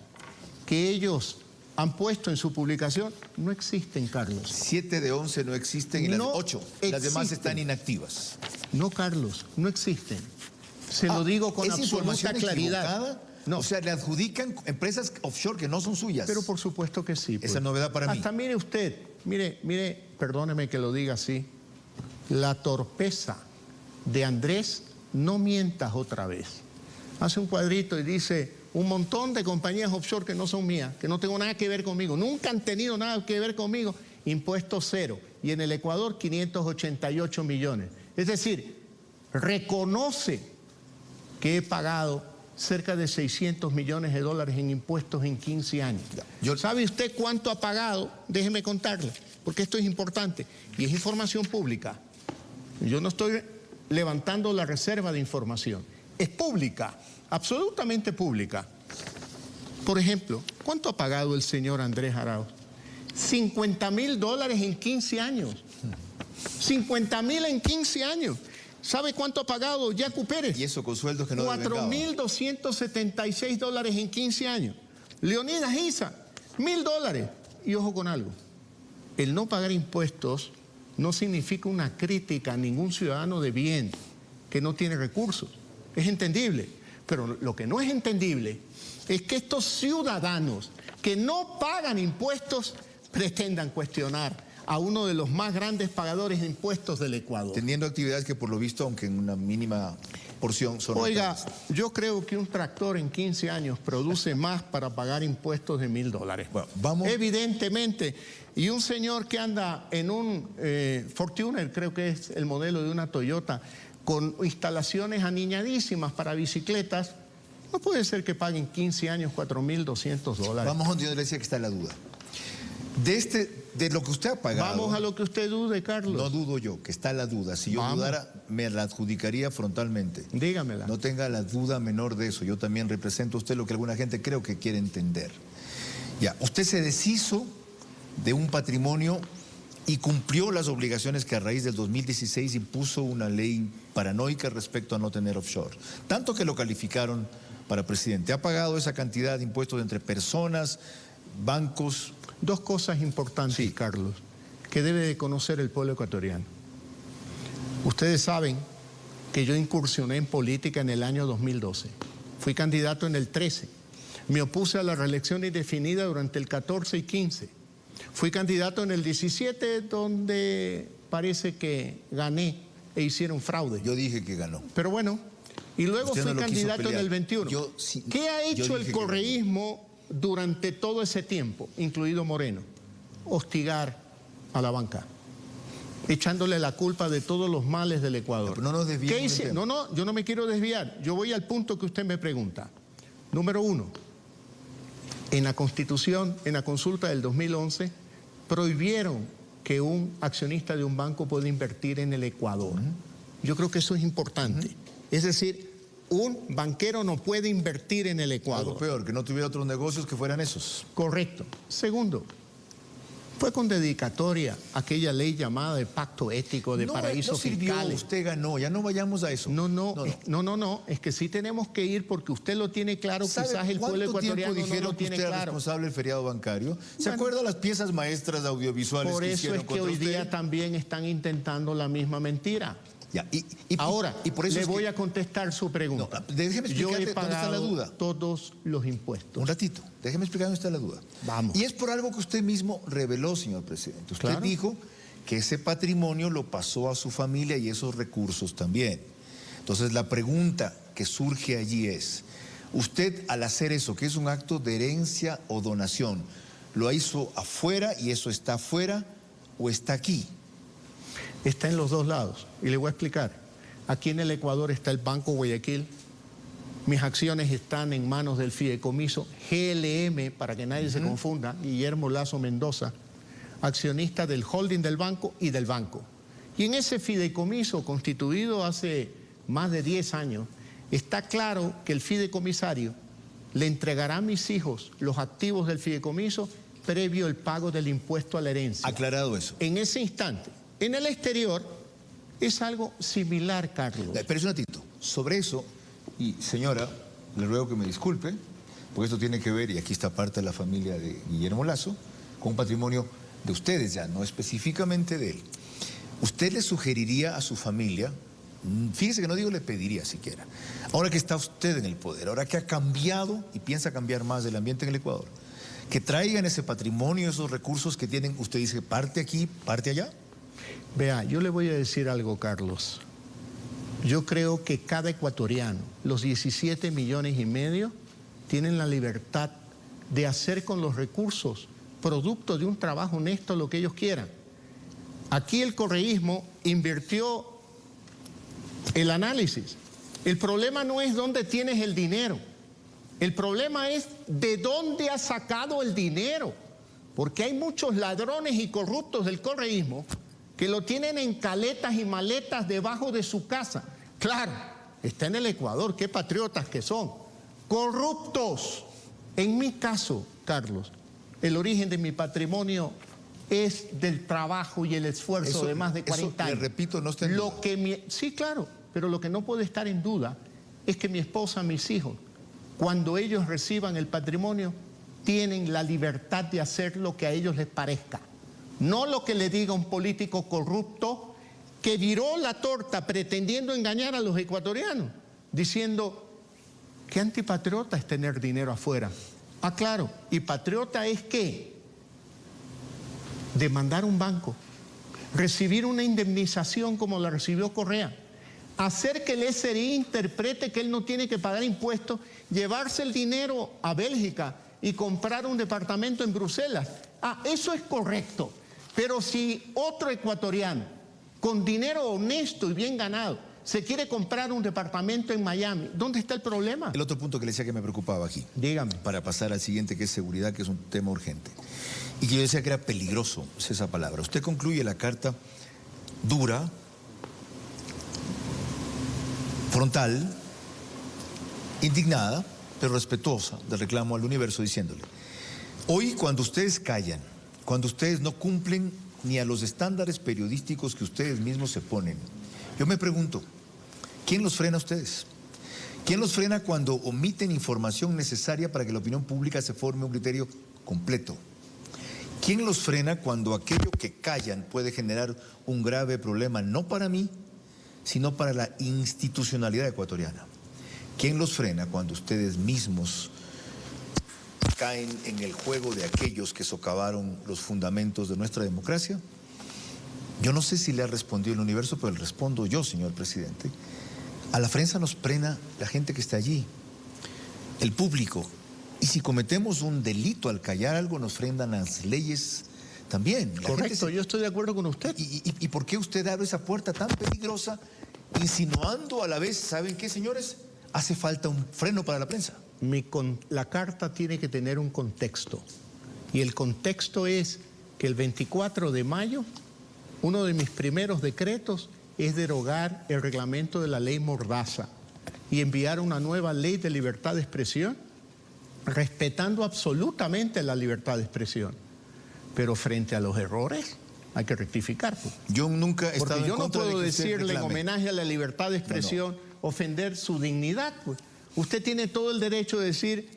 que ellos han puesto en su publicación no existen, Carlos. 7 de 11 no existen y las 8, las demás están inactivas. No, Carlos, no existen. Se lo digo con absoluta claridad. No. O sea, le adjudican empresas offshore que no son suyas. Pero por supuesto que sí. Pues. Esa novedad para mí. Hasta mire usted, mire, perdóneme que lo diga así, la torpeza de Andrés, no mientas otra vez. Hace un cuadrito y dice, un montón de compañías offshore que no son mías, que no tengo nada que ver conmigo, nunca han tenido nada que ver conmigo, impuesto cero. Y en el Ecuador, 588 millones. Es decir, reconoce que he pagado cerca de 600 millones de dólares en impuestos en 15 años. ¿Sabe usted cuánto ha pagado? Déjeme contarle, porque esto es importante y es información pública. Yo no estoy levantando la reserva de información. Es pública, absolutamente pública. Por ejemplo, ¿cuánto ha pagado el señor Andrés Arauz? $50.000 en 15 años. 50.000 en 15 años. ¿Sabe cuánto ha pagado Yacu Pérez? Y eso con sueldos que no devengaba. $4.276 en 15 años. Leonidas Issa, $1.000. Y ojo con algo, el no pagar impuestos no significa una crítica a ningún ciudadano de bien que no tiene recursos. Es entendible, pero lo que no es entendible es que estos ciudadanos que no pagan impuestos pretendan cuestionar a uno de los más grandes pagadores de impuestos del Ecuador. Teniendo actividades que por lo visto, aunque en una mínima porción, son... Oiga, yo creo que un tractor en 15 años produce más para pagar impuestos de $1.000. Bueno, vamos... Evidentemente. Y un señor que anda en un Fortuner, creo que es el modelo de una Toyota, con instalaciones aniñadísimas para bicicletas, no puede ser que paguen 15 años $4.200. Vamos a donde yo le decía que está la duda. De lo que usted ha pagado... Vamos a lo que usted dude, Carlos. No dudo yo, que está la duda. Si yo dudara, me la adjudicaría frontalmente. Dígamela. No tenga la duda menor de eso. Yo también represento a usted lo que alguna gente creo que quiere entender. Ya, usted se deshizo de un patrimonio y cumplió las obligaciones que a raíz del 2016 impuso una ley paranoica respecto a no tener offshore. Tanto que lo calificaron para presidente. Ha pagado esa cantidad de impuestos entre personas, bancos... Dos cosas importantes, sí, Carlos, que debe de conocer el pueblo ecuatoriano. Ustedes saben que yo incursioné en política en el año 2012. Fui candidato en el 13. Me opuse a la reelección indefinida durante el 14 y 15. Fui candidato en el 17, donde parece que gané e hicieron fraude. Yo dije que ganó. Pero bueno, y luego fui candidato en el 21. ¿Qué ha hecho el correísmo durante todo ese tiempo, incluido Moreno, hostigar a la banca, echándole la culpa de todos los males del Ecuador. No nos desviemos. ¿Qué hice? No, yo no me quiero desviar. Yo voy al punto que usted me pregunta. Número 1, en la Constitución, en la consulta del 2011, prohibieron que un accionista de un banco pueda invertir en el Ecuador. Yo creo que eso es importante. Es decir, un banquero no puede invertir en el Ecuador. Algo peor, que no tuviera otros negocios que fueran esos. Correcto. Segundo, fue con dedicatoria aquella ley llamada de pacto ético de paraísos fiscales. Usted ganó, ya no vayamos a eso. No, es que sí tenemos que ir porque usted lo tiene claro, quizás el pueblo ecuatoriano dijeron no lo tiene que usted claro. era responsable del feriado bancario? ¿Se acuerda las piezas maestras audiovisuales por que eso hicieron es que contra hoy usted? día también están intentando la misma mentira. Ya, Ahora, por eso le es voy a contestar su pregunta. No, déjeme explicarle dónde está la duda. Todos los impuestos. Un ratito, déjeme explicar dónde está la duda. Vamos. Y es por algo que usted mismo reveló, señor presidente. Usted dijo que ese patrimonio lo pasó a su familia y esos recursos también. Entonces la pregunta que surge allí es, usted al hacer eso, que es un acto de herencia o donación, ¿lo hizo afuera y eso está afuera o está aquí? Está en los dos lados y le voy a explicar. Aquí en el Ecuador está el Banco Guayaquil. Mis acciones están en manos del fideicomiso GLM, para que nadie se confunda, Guillermo Lazo Mendoza, accionista del holding del banco y del banco. Y en ese fideicomiso constituido hace más de 10 años, está claro que el fideicomisario le entregará a mis hijos los activos del fideicomiso previo el pago del impuesto a la herencia. Aclarado eso. En ese instante. En el exterior es algo similar, Carlos. Pero un ratito, sobre eso, y señora, le ruego que me disculpe, porque esto tiene que ver, y aquí está parte de la familia de Guillermo Lazo, con un patrimonio de ustedes ya, no específicamente de él. ¿Usted le sugeriría a su familia, fíjese que no digo le pediría siquiera, ahora que está usted en el poder, ahora que ha cambiado y piensa cambiar más el ambiente en el Ecuador, que traigan ese patrimonio, esos recursos que tienen, usted dice, parte aquí, parte allá? Vea, yo le voy a decir algo, Carlos. Yo creo que cada ecuatoriano, los 17,5 millones, tienen la libertad de hacer con los recursos, producto de un trabajo honesto, lo que ellos quieran. Aquí el correísmo invirtió el análisis. El problema no es dónde tienes el dinero. El problema es de dónde has sacado el dinero. Porque hay muchos ladrones y corruptos del correísmo que lo tienen en caletas y maletas debajo de su casa. Claro, está en el Ecuador, qué patriotas que son. Corruptos. En mi caso, Carlos, el origen de mi patrimonio es del trabajo y el esfuerzo de más de 40 años. Le repito, no está en duda. Sí, claro, pero lo que no puede estar en duda es que mi esposa, mis hijos, cuando ellos reciban el patrimonio, tienen la libertad de hacer lo que a ellos les parezca. No lo que le diga un político corrupto que viró la torta pretendiendo engañar a los ecuatorianos, diciendo que antipatriota es tener dinero afuera. Ah, claro, y patriota es ¿qué? Demandar un banco, recibir una indemnización como la recibió Correa, hacer que el SRI interprete que él no tiene que pagar impuestos, llevarse el dinero a Bélgica y comprar un departamento en Bruselas. Ah, eso es correcto. Pero si otro ecuatoriano, con dinero honesto y bien ganado, se quiere comprar un departamento en Miami, ¿dónde está el problema? El otro punto que le decía que me preocupaba aquí. Dígame. Para pasar al siguiente, que es seguridad, que es un tema urgente. Y que yo decía que era peligroso, es esa palabra. Usted concluye la carta dura, frontal, indignada, pero respetuosa del reclamo al universo, diciéndole: hoy, cuando ustedes callan, cuando ustedes no cumplen ni a los estándares periodísticos que ustedes mismos se ponen, yo me pregunto, ¿quién los frena a ustedes? ¿Quién los frena cuando omiten información necesaria para que la opinión pública se forme un criterio completo? ¿Quién los frena cuando aquello que callan puede generar un grave problema, no para mí, sino para la institucionalidad ecuatoriana? ¿Quién los frena cuando ustedes mismos caen en el juego de aquellos que socavaron los fundamentos de nuestra democracia? Yo no sé si le ha respondido el universo, pero le respondo yo, señor presidente. A la prensa nos frena la gente que está allí, el público, Y si cometemos un delito al callar algo, nos frenan las leyes también. Correcto, yo estoy de acuerdo con usted. ¿Y por qué usted abre esa puerta tan peligrosa, insinuando a la vez, ¿saben qué, señores? Hace falta un freno para la prensa. La carta tiene que tener un contexto. Y el contexto es que el 24 de mayo, uno de mis primeros decretos es derogar el reglamento de la ley Mordaza y enviar una nueva ley de libertad de expresión, respetando absolutamente la libertad de expresión. Pero frente a los errores hay que rectificar. Pues. Yo nunca he estado Porque yo en contra no puedo de que usted decirle en reclame. homenaje a la libertad de expresión, ofender su dignidad. Pues. Usted tiene todo el derecho de decir,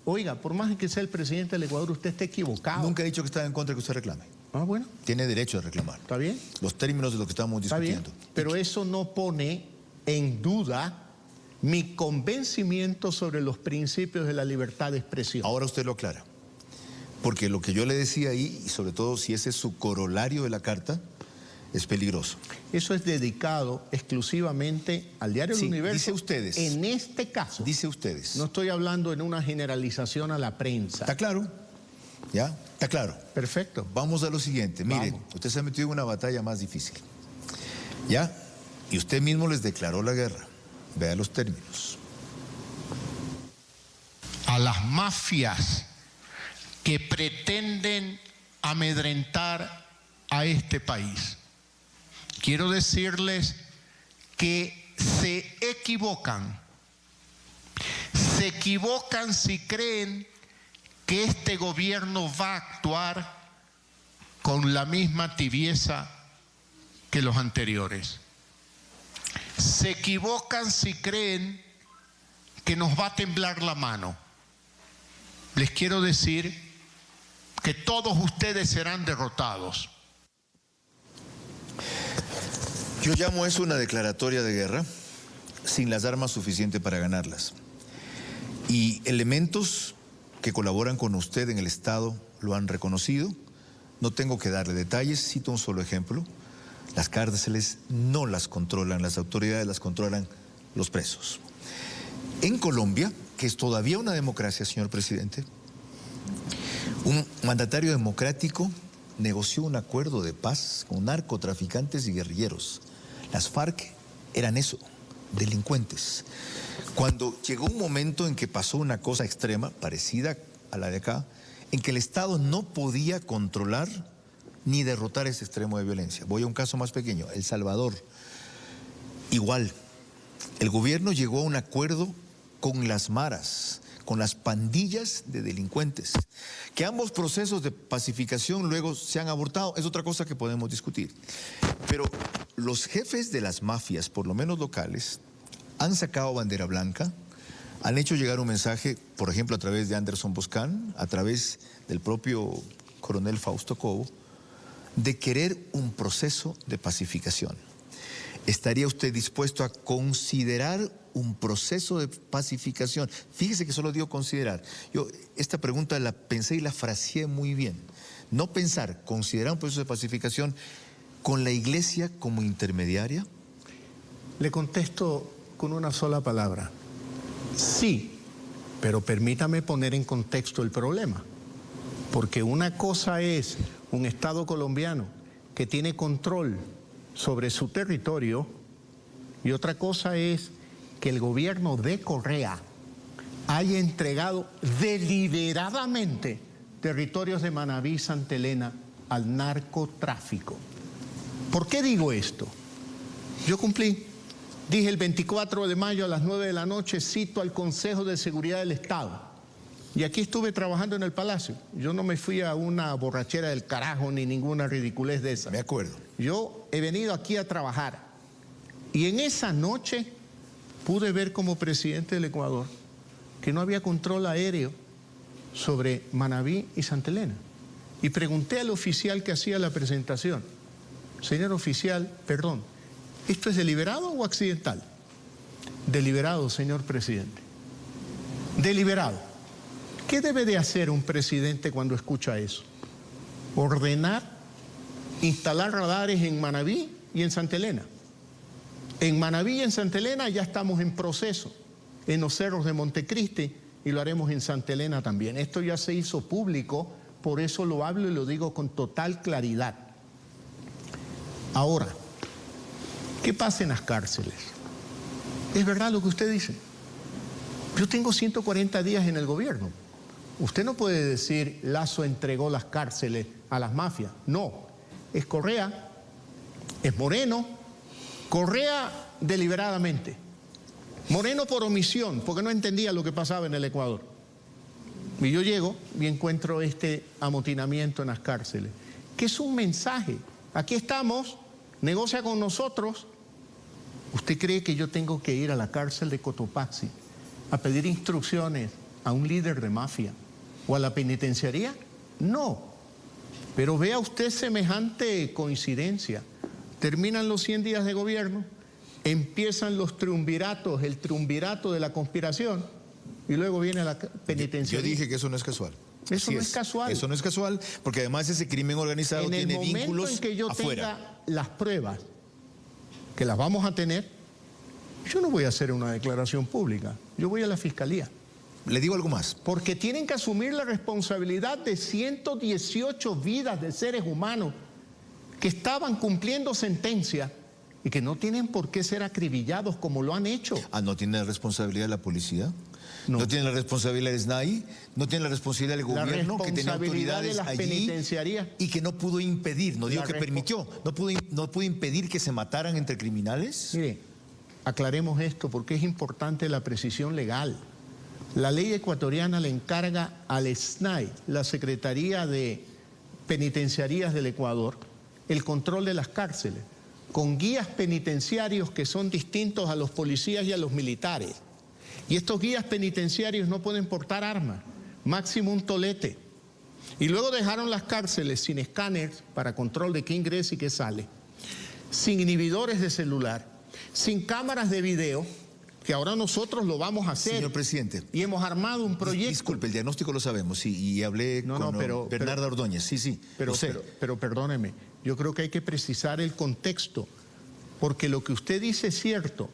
oiga, por más que sea el presidente del Ecuador, usted está equivocado. Nunca he dicho que estaba en contra de que usted reclame. Ah, bueno. Tiene derecho de reclamar. ¿Está bien? Los términos de lo que estamos discutiendo. Está bien, pero eso no pone en duda mi convencimiento sobre los principios de la libertad de expresión. Ahora usted lo aclara. Porque lo que yo le decía ahí, y sobre todo si ese es su corolario de la carta, es peligroso. Eso es dedicado exclusivamente al diario El Universo. Dice ustedes. En este caso. Dice ustedes. No estoy hablando en una generalización a la prensa. ¿Está claro? ¿Ya? ¿Está claro? Perfecto. Vamos a lo siguiente. Mire, Vamos. usted se ha metido en una batalla más difícil. ¿Ya? Y usted mismo les declaró la guerra. Vea los términos. A las mafias que pretenden amedrentar a este país. Quiero decirles que se equivocan. Se equivocan si creen que este gobierno va a actuar con la misma tibieza que los anteriores. Se equivocan si creen que nos va a temblar la mano. Les quiero decir que todos ustedes serán derrotados. Yo llamo eso una declaratoria de guerra sin las armas suficientes para ganarlas. Y elementos que colaboran con usted en el Estado lo han reconocido. No tengo que darle detalles, cito un solo ejemplo. Las cárceles no las controlan las autoridades, las controlan los presos. En Colombia, que es todavía una democracia, señor presidente, un mandatario democrático negoció un acuerdo de paz con narcotraficantes y guerrilleros. Las FARC eran eso, delincuentes. Cuando llegó un momento en que pasó una cosa extrema, parecida a la de acá, en que el Estado no podía controlar ni derrotar ese extremo de violencia. Voy a un caso más pequeño, El Salvador. Igual, el gobierno llegó a un acuerdo con las maras, con las pandillas de delincuentes. Que ambos procesos de pacificación luego se han abortado es otra cosa que podemos discutir. Pero los jefes de las mafias, por lo menos locales, han sacado bandera blanca, han hecho llegar un mensaje, por ejemplo, a través de Anderson Boscan, a través del propio coronel Fausto Cobo, de querer un proceso de pacificación. ¿Estaría usted dispuesto a considerar un proceso de pacificación? Fíjese que solo digo considerar. Yo esta pregunta la pensé y la fraseé muy bien. No pensar, considerar un proceso de pacificación con la Iglesia como intermediaria. Le contesto con una sola palabra. Sí, pero permítame poner en contexto el problema. Porque una cosa es un Estado colombiano que tiene control sobre su territorio y otra cosa es que el gobierno de Correa haya entregado deliberadamente territorios de Manabí y Santa Elena al narcotráfico. ¿Por qué digo esto? Yo cumplí. Dije el 24 de mayo a las 9 de la noche, cito al Consejo de Seguridad del Estado. Y aquí estuve trabajando en el Palacio. Yo no me fui a una borrachera del carajo ni ninguna ridiculez de esa. Me acuerdo. Yo he venido aquí a trabajar. Y en esa noche pude ver como presidente del Ecuador que no había control aéreo sobre Manabí y Santa Elena. Y pregunté al oficial que hacía la presentación, señor oficial, perdón, ¿esto es deliberado o accidental? Deliberado, señor presidente. Deliberado. ¿Qué debe de hacer un presidente cuando escucha eso? Ordenar, instalar radares en Manabí y en Santa Elena. En Manabí y en Santa Elena ya estamos en proceso. En los cerros de Montecristi y lo haremos en Santa Elena también. Esto ya se hizo público, por eso lo hablo y lo digo con total claridad. Ahora, ¿qué pasa en las cárceles? ¿Es verdad lo que usted dice? Yo tengo 140 días en el gobierno. Usted no puede decir Lazo entregó las cárceles a las mafias. No, es Correa, es Moreno, Correa deliberadamente, Moreno por omisión, porque no entendía lo que pasaba en el Ecuador. Y yo llego y encuentro este amotinamiento en las cárceles, que es un mensaje. Aquí estamos, negocia con nosotros. ¿Usted cree que yo tengo que ir a la cárcel de Cotopaxi a pedir instrucciones a un líder de mafia o a la penitenciaría? No. Pero vea usted semejante coincidencia. Terminan los 100 días de gobierno, empiezan los triunviratos, el triunvirato de la conspiración, y luego viene la penitenciaría. Yo dije que eso no es casual. Eso no es casual. Eso no es casual, porque además ese crimen organizado tiene vínculos afuera. En el momento en que yo tenga las pruebas, que las vamos a tener, yo no voy a hacer una declaración pública, yo voy a la fiscalía. Le digo algo más. Porque tienen que asumir la responsabilidad de 118 vidas de seres humanos que estaban cumpliendo sentencia y que no tienen por qué ser acribillados como lo han hecho. ¿No tiene la responsabilidad la policía? ¿No tiene la responsabilidad del SNAI? ¿No tiene la responsabilidad del gobierno que tiene autoridades allí y que no pudo impedir, no digo que permitió, no pudo impedir que se mataran entre criminales? Mire, aclaremos esto porque es importante la precisión legal. La ley ecuatoriana le encarga al SNAI, la Secretaría de Penitenciarías del Ecuador, el control de las cárceles, con guías penitenciarios que son distintos a los policías y a los militares. Y estos guías penitenciarios no pueden portar armas, máximo un tolete. Y luego dejaron las cárceles sin escáneres para control de qué ingresa y qué sale, sin inhibidores de celular, sin cámaras de video, que ahora nosotros lo vamos a hacer. Señor presidente. Y hemos armado un proyecto. Disculpe, el diagnóstico lo sabemos, y hablé con Bernarda Ordóñez, sí. Pero perdóneme, yo creo que hay que precisar el contexto, porque lo que usted dice es cierto,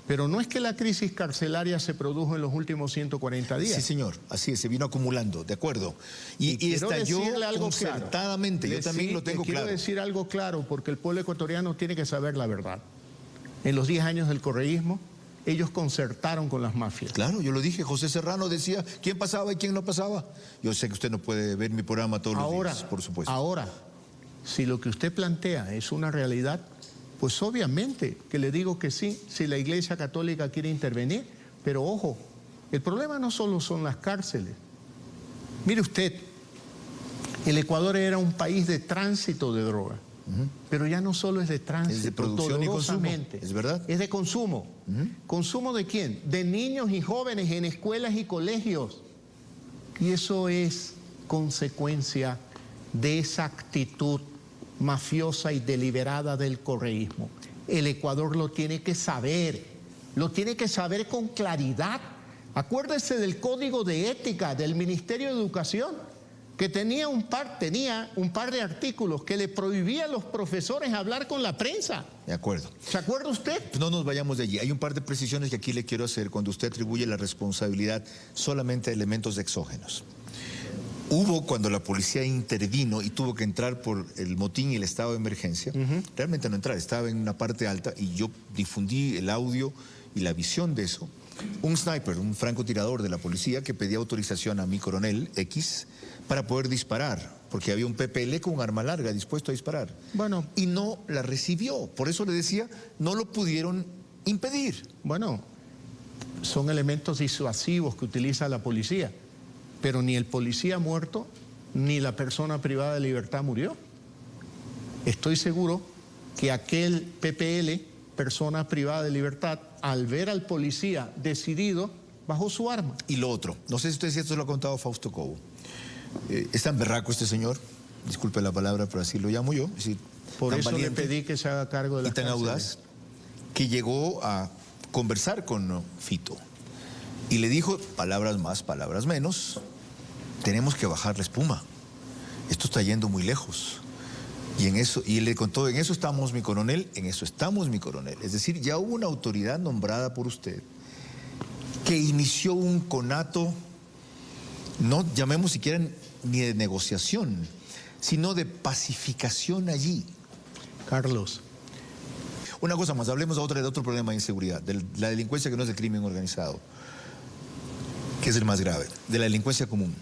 pero no es que la crisis carcelaria se produjo en los últimos 140 días. Sí, señor, así es, se vino acumulando, de acuerdo. Y estalló concertadamente, yo también lo tengo claro. Quiero decir algo claro, porque el pueblo ecuatoriano tiene que saber la verdad. En los 10 años del correísmo, ellos concertaron con las mafias. Claro, yo lo dije, José Serrano decía quién pasaba y quién no pasaba. Yo sé que usted no puede ver mi programa todos los días, por supuesto. Ahora, si lo que usted plantea es una realidad, pues obviamente que le digo que sí, si la Iglesia Católica quiere intervenir, pero ojo, el problema no solo son las cárceles. Mire usted, el Ecuador era un país de tránsito de droga. Pero ya no solo es de tránsito, es de producción y consumo, es verdad. Es de consumo. ¿Consumo de quién? De niños y jóvenes en escuelas y colegios. Y eso es consecuencia de esa actitud mafiosa y deliberada del correísmo. El Ecuador lo tiene que saber con claridad. Acuérdese del Código de Ética del Ministerio de Educación, que tenía un par de artículos que le prohibía a los profesores hablar con la prensa. De acuerdo. ¿Se acuerda usted? No nos vayamos de allí. Hay un par de precisiones que aquí le quiero hacer cuando usted atribuye la responsabilidad solamente a elementos exógenos. Hubo, cuando la policía intervino y tuvo que entrar por el motín y el estado de emergencia, realmente no entrar, estaba en una parte alta y yo difundí el audio y la visión de eso. Un sniper, un francotirador de la policía que pedía autorización a mi coronel X para poder disparar, porque había un PPL con un arma larga dispuesto a disparar. Bueno. Y no la recibió, por eso le decía, no lo pudieron impedir. Bueno, son elementos disuasivos que utiliza la policía, pero ni el policía muerto, ni la persona privada de libertad murió. Estoy seguro que aquel PPL, persona privada de libertad, al ver al policía decidido, bajó su arma. Y lo otro, no sé si usted esto lo ha contado Fausto Cobo. Es tan berraco este señor, disculpe la palabra, pero así lo llamo yo. Es decir, por eso le pedí que se haga cargo de la cárcel. Y tan audaz, que llegó a conversar con Fito y le dijo, palabras más, palabras menos, tenemos que bajar la espuma. Esto está yendo muy lejos. Y le contó, en eso estamos mi coronel, en eso estamos mi coronel. Es decir, ya hubo una autoridad nombrada por usted que inició un conato No llamemos siquiera ni de negociación, sino de pacificación allí. Carlos. Una cosa más, hablemos de otro problema de inseguridad, de la delincuencia que no es el crimen organizado, que es el más grave, de la delincuencia común.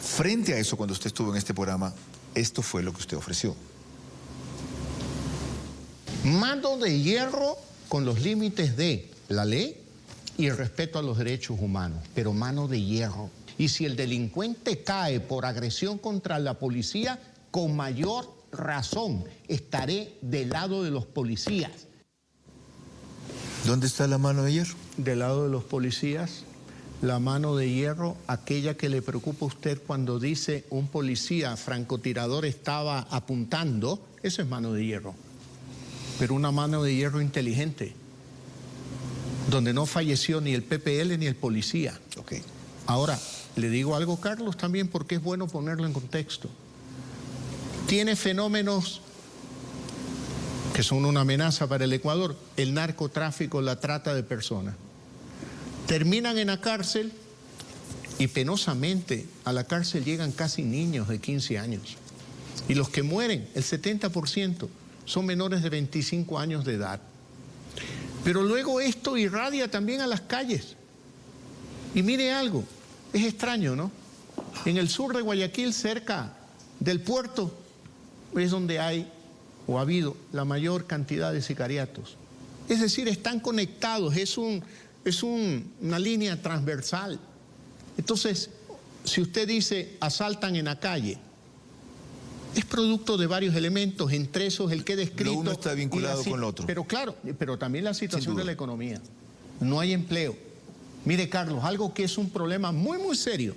Frente a eso, cuando usted estuvo en este programa, esto fue lo que usted ofreció. Mano de hierro con los límites de la ley y el respeto a los derechos humanos, pero mano de hierro. Y si el delincuente cae por agresión contra la policía, con mayor razón estaré del lado de los policías. ¿Dónde está la mano de hierro? Del lado de los policías, la mano de hierro, aquella que le preocupa a usted cuando dice un policía francotirador estaba apuntando, eso es mano de hierro. Pero una mano de hierro inteligente, donde no falleció ni el PPL ni el policía. Okay. Ahora, le digo algo, Carlos, también porque es bueno ponerlo en contexto. Tiene fenómenos que son una amenaza para el Ecuador, el narcotráfico, la trata de personas. Terminan en la cárcel y penosamente a la cárcel llegan casi niños de 15 años. Y los que mueren, el 70%, son menores de 25 años de edad. Pero luego esto irradia también a las calles. Y mire algo, es extraño, ¿no? En el sur de Guayaquil, cerca del puerto, es donde hay o ha habido la mayor cantidad de sicariatos. Es decir, están conectados, es una línea transversal. Entonces, si usted dice asaltan en la calle, es producto de varios elementos, entre esos el que he descrito. Lo uno está vinculado con lo otro. Pero claro, pero también la situación de la economía. No hay empleo. Mire, Carlos, algo que es un problema muy, muy serio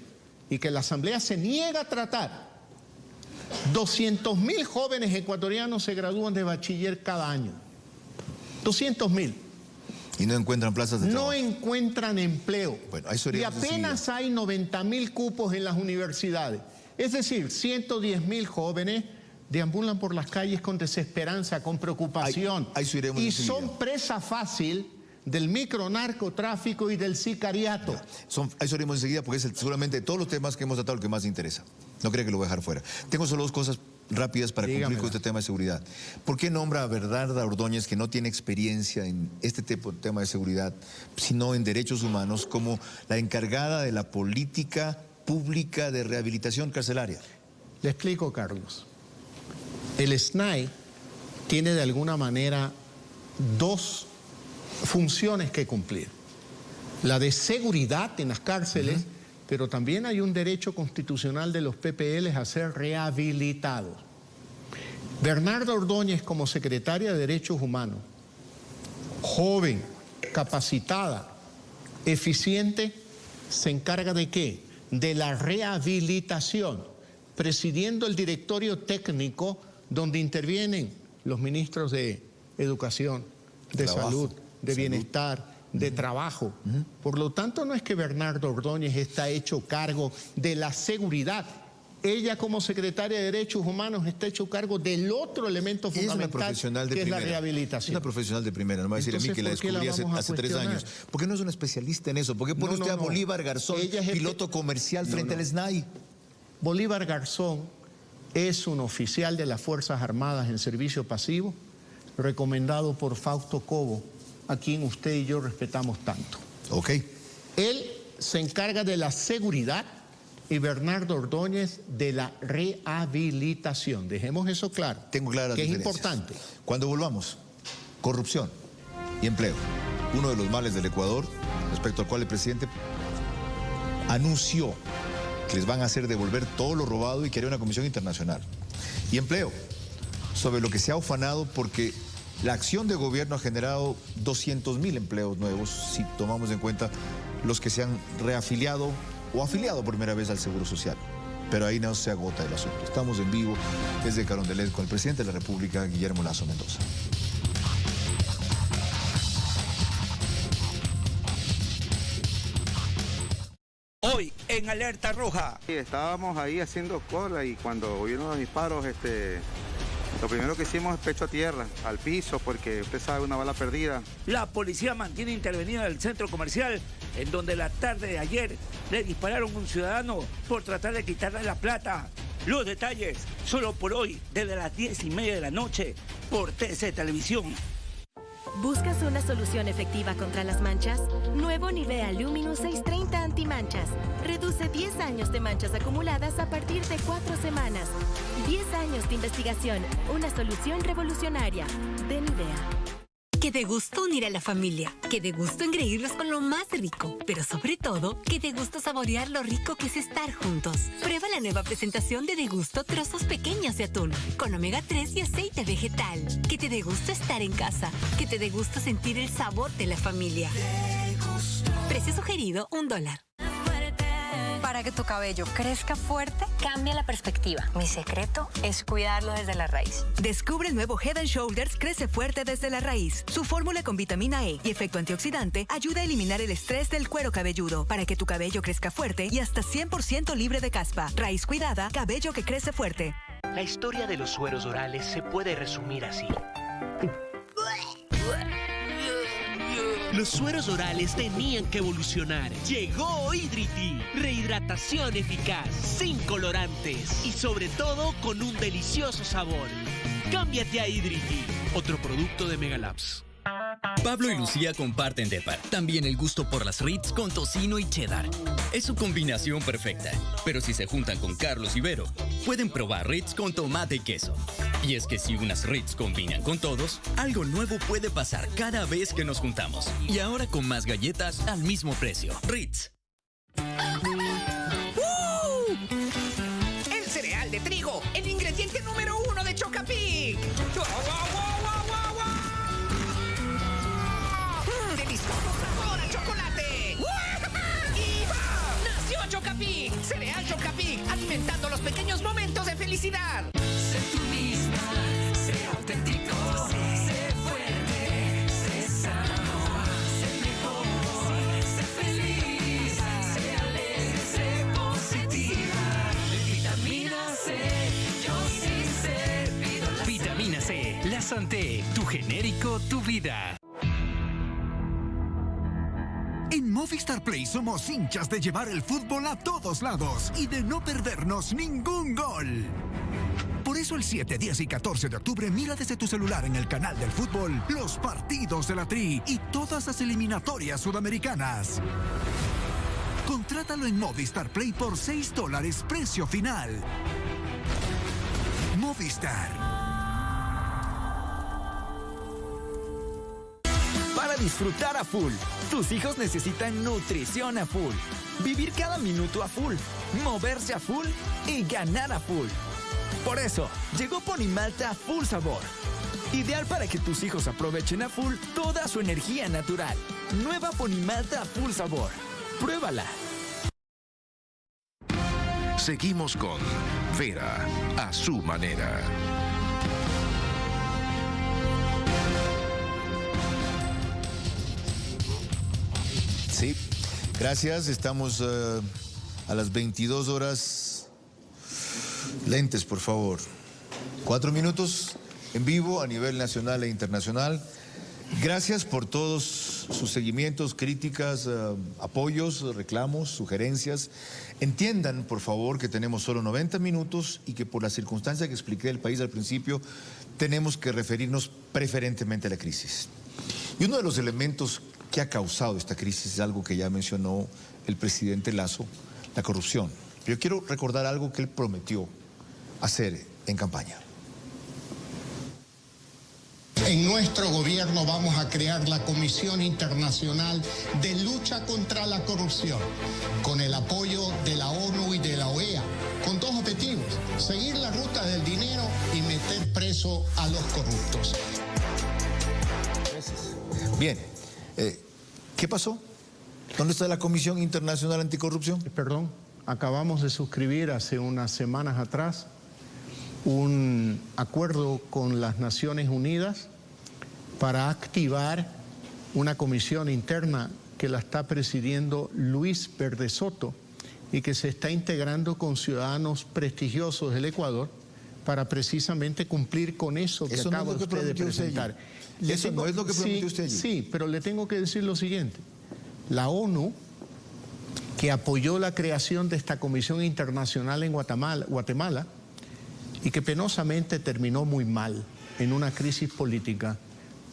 y que la Asamblea se niega a tratar. 200.000 jóvenes ecuatorianos se gradúan de bachiller cada año. 200.000. Y no encuentran plazas de trabajo. No encuentran empleo. Bueno, eso y apenas hay 90.000 cupos en las universidades. Es decir, 110.000 jóvenes deambulan por las calles con desesperanza, con preocupación. Y son presa fácil del micronarcotráfico y del sicariato. A eso iremos enseguida porque es seguramente de todos los temas que hemos tratado el que más interesa. No creo que lo voy a dejar fuera. Tengo solo dos cosas rápidas para cumplir con este tema de seguridad. ¿Por qué nombra a Bernarda Ordóñez, que no tiene experiencia en este tema de seguridad, sino en derechos humanos, como la encargada de la política pública de rehabilitación carcelaria? Le explico, Carlos. El SNAI tiene de alguna manera dos funciones que cumplir. La de seguridad en las cárceles, pero también hay un derecho constitucional de los PPL a ser rehabilitados. Bernarda Ordóñez, como secretaria de Derechos Humanos, joven, capacitada, eficiente, se encarga ¿de qué? De la rehabilitación, presidiendo el directorio técnico donde intervienen los ministros de Educación, de Salud, de Bienestar, de Trabajo. Por lo tanto, no es que Bernarda Ordóñez está hecho cargo de la seguridad. Ella, como secretaria de Derechos Humanos, está hecho cargo del otro elemento fundamental, que es la rehabilitación. Es una profesional de primera, no me va a decir a mí que la descubrí hace 3 años. ¿Por qué no es una especialista en eso? ¿Por qué pone usted a Bolívar Garzón, piloto comercial, frente al SNAI? Bolívar Garzón es un oficial de las Fuerzas Armadas en servicio pasivo, recomendado por Fausto Cobo, a quien usted y yo respetamos tanto. Ok. Él se encarga de la seguridad y Bernardo Ordóñez de la rehabilitación. Dejemos eso claro. Tengo claras que es diferencias. Importante. Cuando volvamos, corrupción y empleo. Uno de los males del Ecuador, respecto al cual el presidente anunció que les van a hacer devolver todo lo robado y que haría una comisión internacional. Y empleo, sobre lo que se ha ufanado porque la acción de gobierno ha generado 200.000 empleos nuevos, si tomamos en cuenta los que se han reafiliado o afiliado por primera vez al Seguro Social. Pero ahí no se agota el asunto. Estamos en vivo desde Carondelet con el presidente de la República, Guillermo Lasso Mendoza. Hoy en Alerta Roja. Sí, estábamos ahí haciendo cola y cuando hubieron los disparos, Lo primero que hicimos es pecho a tierra, al piso, porque usted sabe, una bala perdida. La policía mantiene intervenida el centro comercial, en donde la tarde de ayer le dispararon a un ciudadano por tratar de quitarle la plata. Los detalles, solo por hoy, desde las 10:30 de la noche, por TC Televisión. ¿Buscas una solución efectiva contra las manchas? Nuevo Nivea Luminous 630 Antimanchas. Reduce 10 años de manchas acumuladas a partir de 4 semanas. 10 años de investigación. Una solución revolucionaria. De Nivea. Que de gusto unir a la familia, que de gusto engreírlos con lo más rico, pero sobre todo, que de gusto saborear lo rico que es estar juntos. Prueba la nueva presentación de De Gusto trozos pequeños de atún, con omega 3 y aceite vegetal. Que te dé gusto estar en casa, que te dé gusto sentir el sabor de la familia. Precio sugerido, $1. Para que tu cabello crezca fuerte, cambia la perspectiva. Mi secreto es cuidarlo desde la raíz. Descubre el nuevo Head & Shoulders Crece Fuerte desde la raíz. Su fórmula con vitamina E y efecto antioxidante ayuda a eliminar el estrés del cuero cabelludo para que tu cabello crezca fuerte y hasta 100% libre de caspa. Raíz cuidada, cabello que crece fuerte. La historia de los sueros orales se puede resumir así. Los sueros orales tenían que evolucionar. Llegó Hydrity, rehidratación eficaz, sin colorantes y sobre todo con un delicioso sabor. Cámbiate a Hydrity, otro producto de Megalabs. Pablo y Lucía comparten Depar. También el gusto por las Ritz con tocino y cheddar. Es su combinación perfecta. Pero si se juntan con Carlos y Vero, pueden probar Ritz con tomate y queso. Y es que si unas Ritz combinan con todos, algo nuevo puede pasar cada vez que nos juntamos. Y ahora con más galletas al mismo precio. Ritz. El cereal de trigo, el ingrediente número 1 de Chocapic. ¡Delicioso sabor a chocolate! ¡Y va! ¡Nació Chocapic! Cereal Chocapic, alimentando los pequeños momentos de felicidad. Sé tú misma, sé auténtico, sé fuerte, sé sano, sé mejor, sé feliz, sé alegre, sé positiva. Vitamina C, yo sí sé, pido la Vitamina C, la Santé, tu genérico, tu vida. En Movistar Play somos hinchas de llevar el fútbol a todos lados y de no perdernos ningún gol. Por eso el 7, 10 y 14 de octubre mira desde tu celular en el canal del fútbol los partidos de la Tri y todas las eliminatorias sudamericanas. Contrátalo en Movistar Play por $6 precio final. Movistar. Para disfrutar a full, tus hijos necesitan nutrición a full, vivir cada minuto a full, moverse a full y ganar a full. Por eso, llegó Pony Malta Full Sabor. Ideal para que tus hijos aprovechen a full toda su energía natural. Nueva Pony Malta Full Sabor. Pruébala. Seguimos con Vera, a su manera. Sí, gracias. Estamos a las 22 horas. Lentes, por favor. 4 minutos en vivo a nivel nacional e internacional. Gracias por todos sus seguimientos, críticas, apoyos, reclamos, sugerencias. Entiendan, por favor, que tenemos solo 90 minutos y que por la circunstancia que expliqué del país al principio, tenemos que referirnos preferentemente a la crisis. Y uno de los elementos que ha causado esta crisis es algo que ya mencionó el presidente Lasso, la corrupción. Pero yo quiero recordar algo que él prometió hacer en campaña. En nuestro gobierno vamos a crear la Comisión Internacional de Lucha contra la Corrupción, con el apoyo de la ONU y de la OEA, con 2 objetivos: seguir la ruta del dinero y meter preso a los corruptos. Bien, ¿qué pasó? ¿Dónde está la Comisión Internacional Anticorrupción? Perdón, acabamos de suscribir hace unas semanas atrás un acuerdo con las Naciones Unidas para activar una comisión interna que la está presidiendo Luis Verde Soto y que se está integrando con ciudadanos prestigiosos del Ecuador para precisamente cumplir con eso que Eso acaba no es lo que usted de prometió usted presentar. allí. Eso no es lo que prometió usted allí. Sí, pero le tengo que decir lo siguiente. La ONU, que apoyó la creación de esta Comisión Internacional en Guatemala y que penosamente terminó muy mal en una crisis política,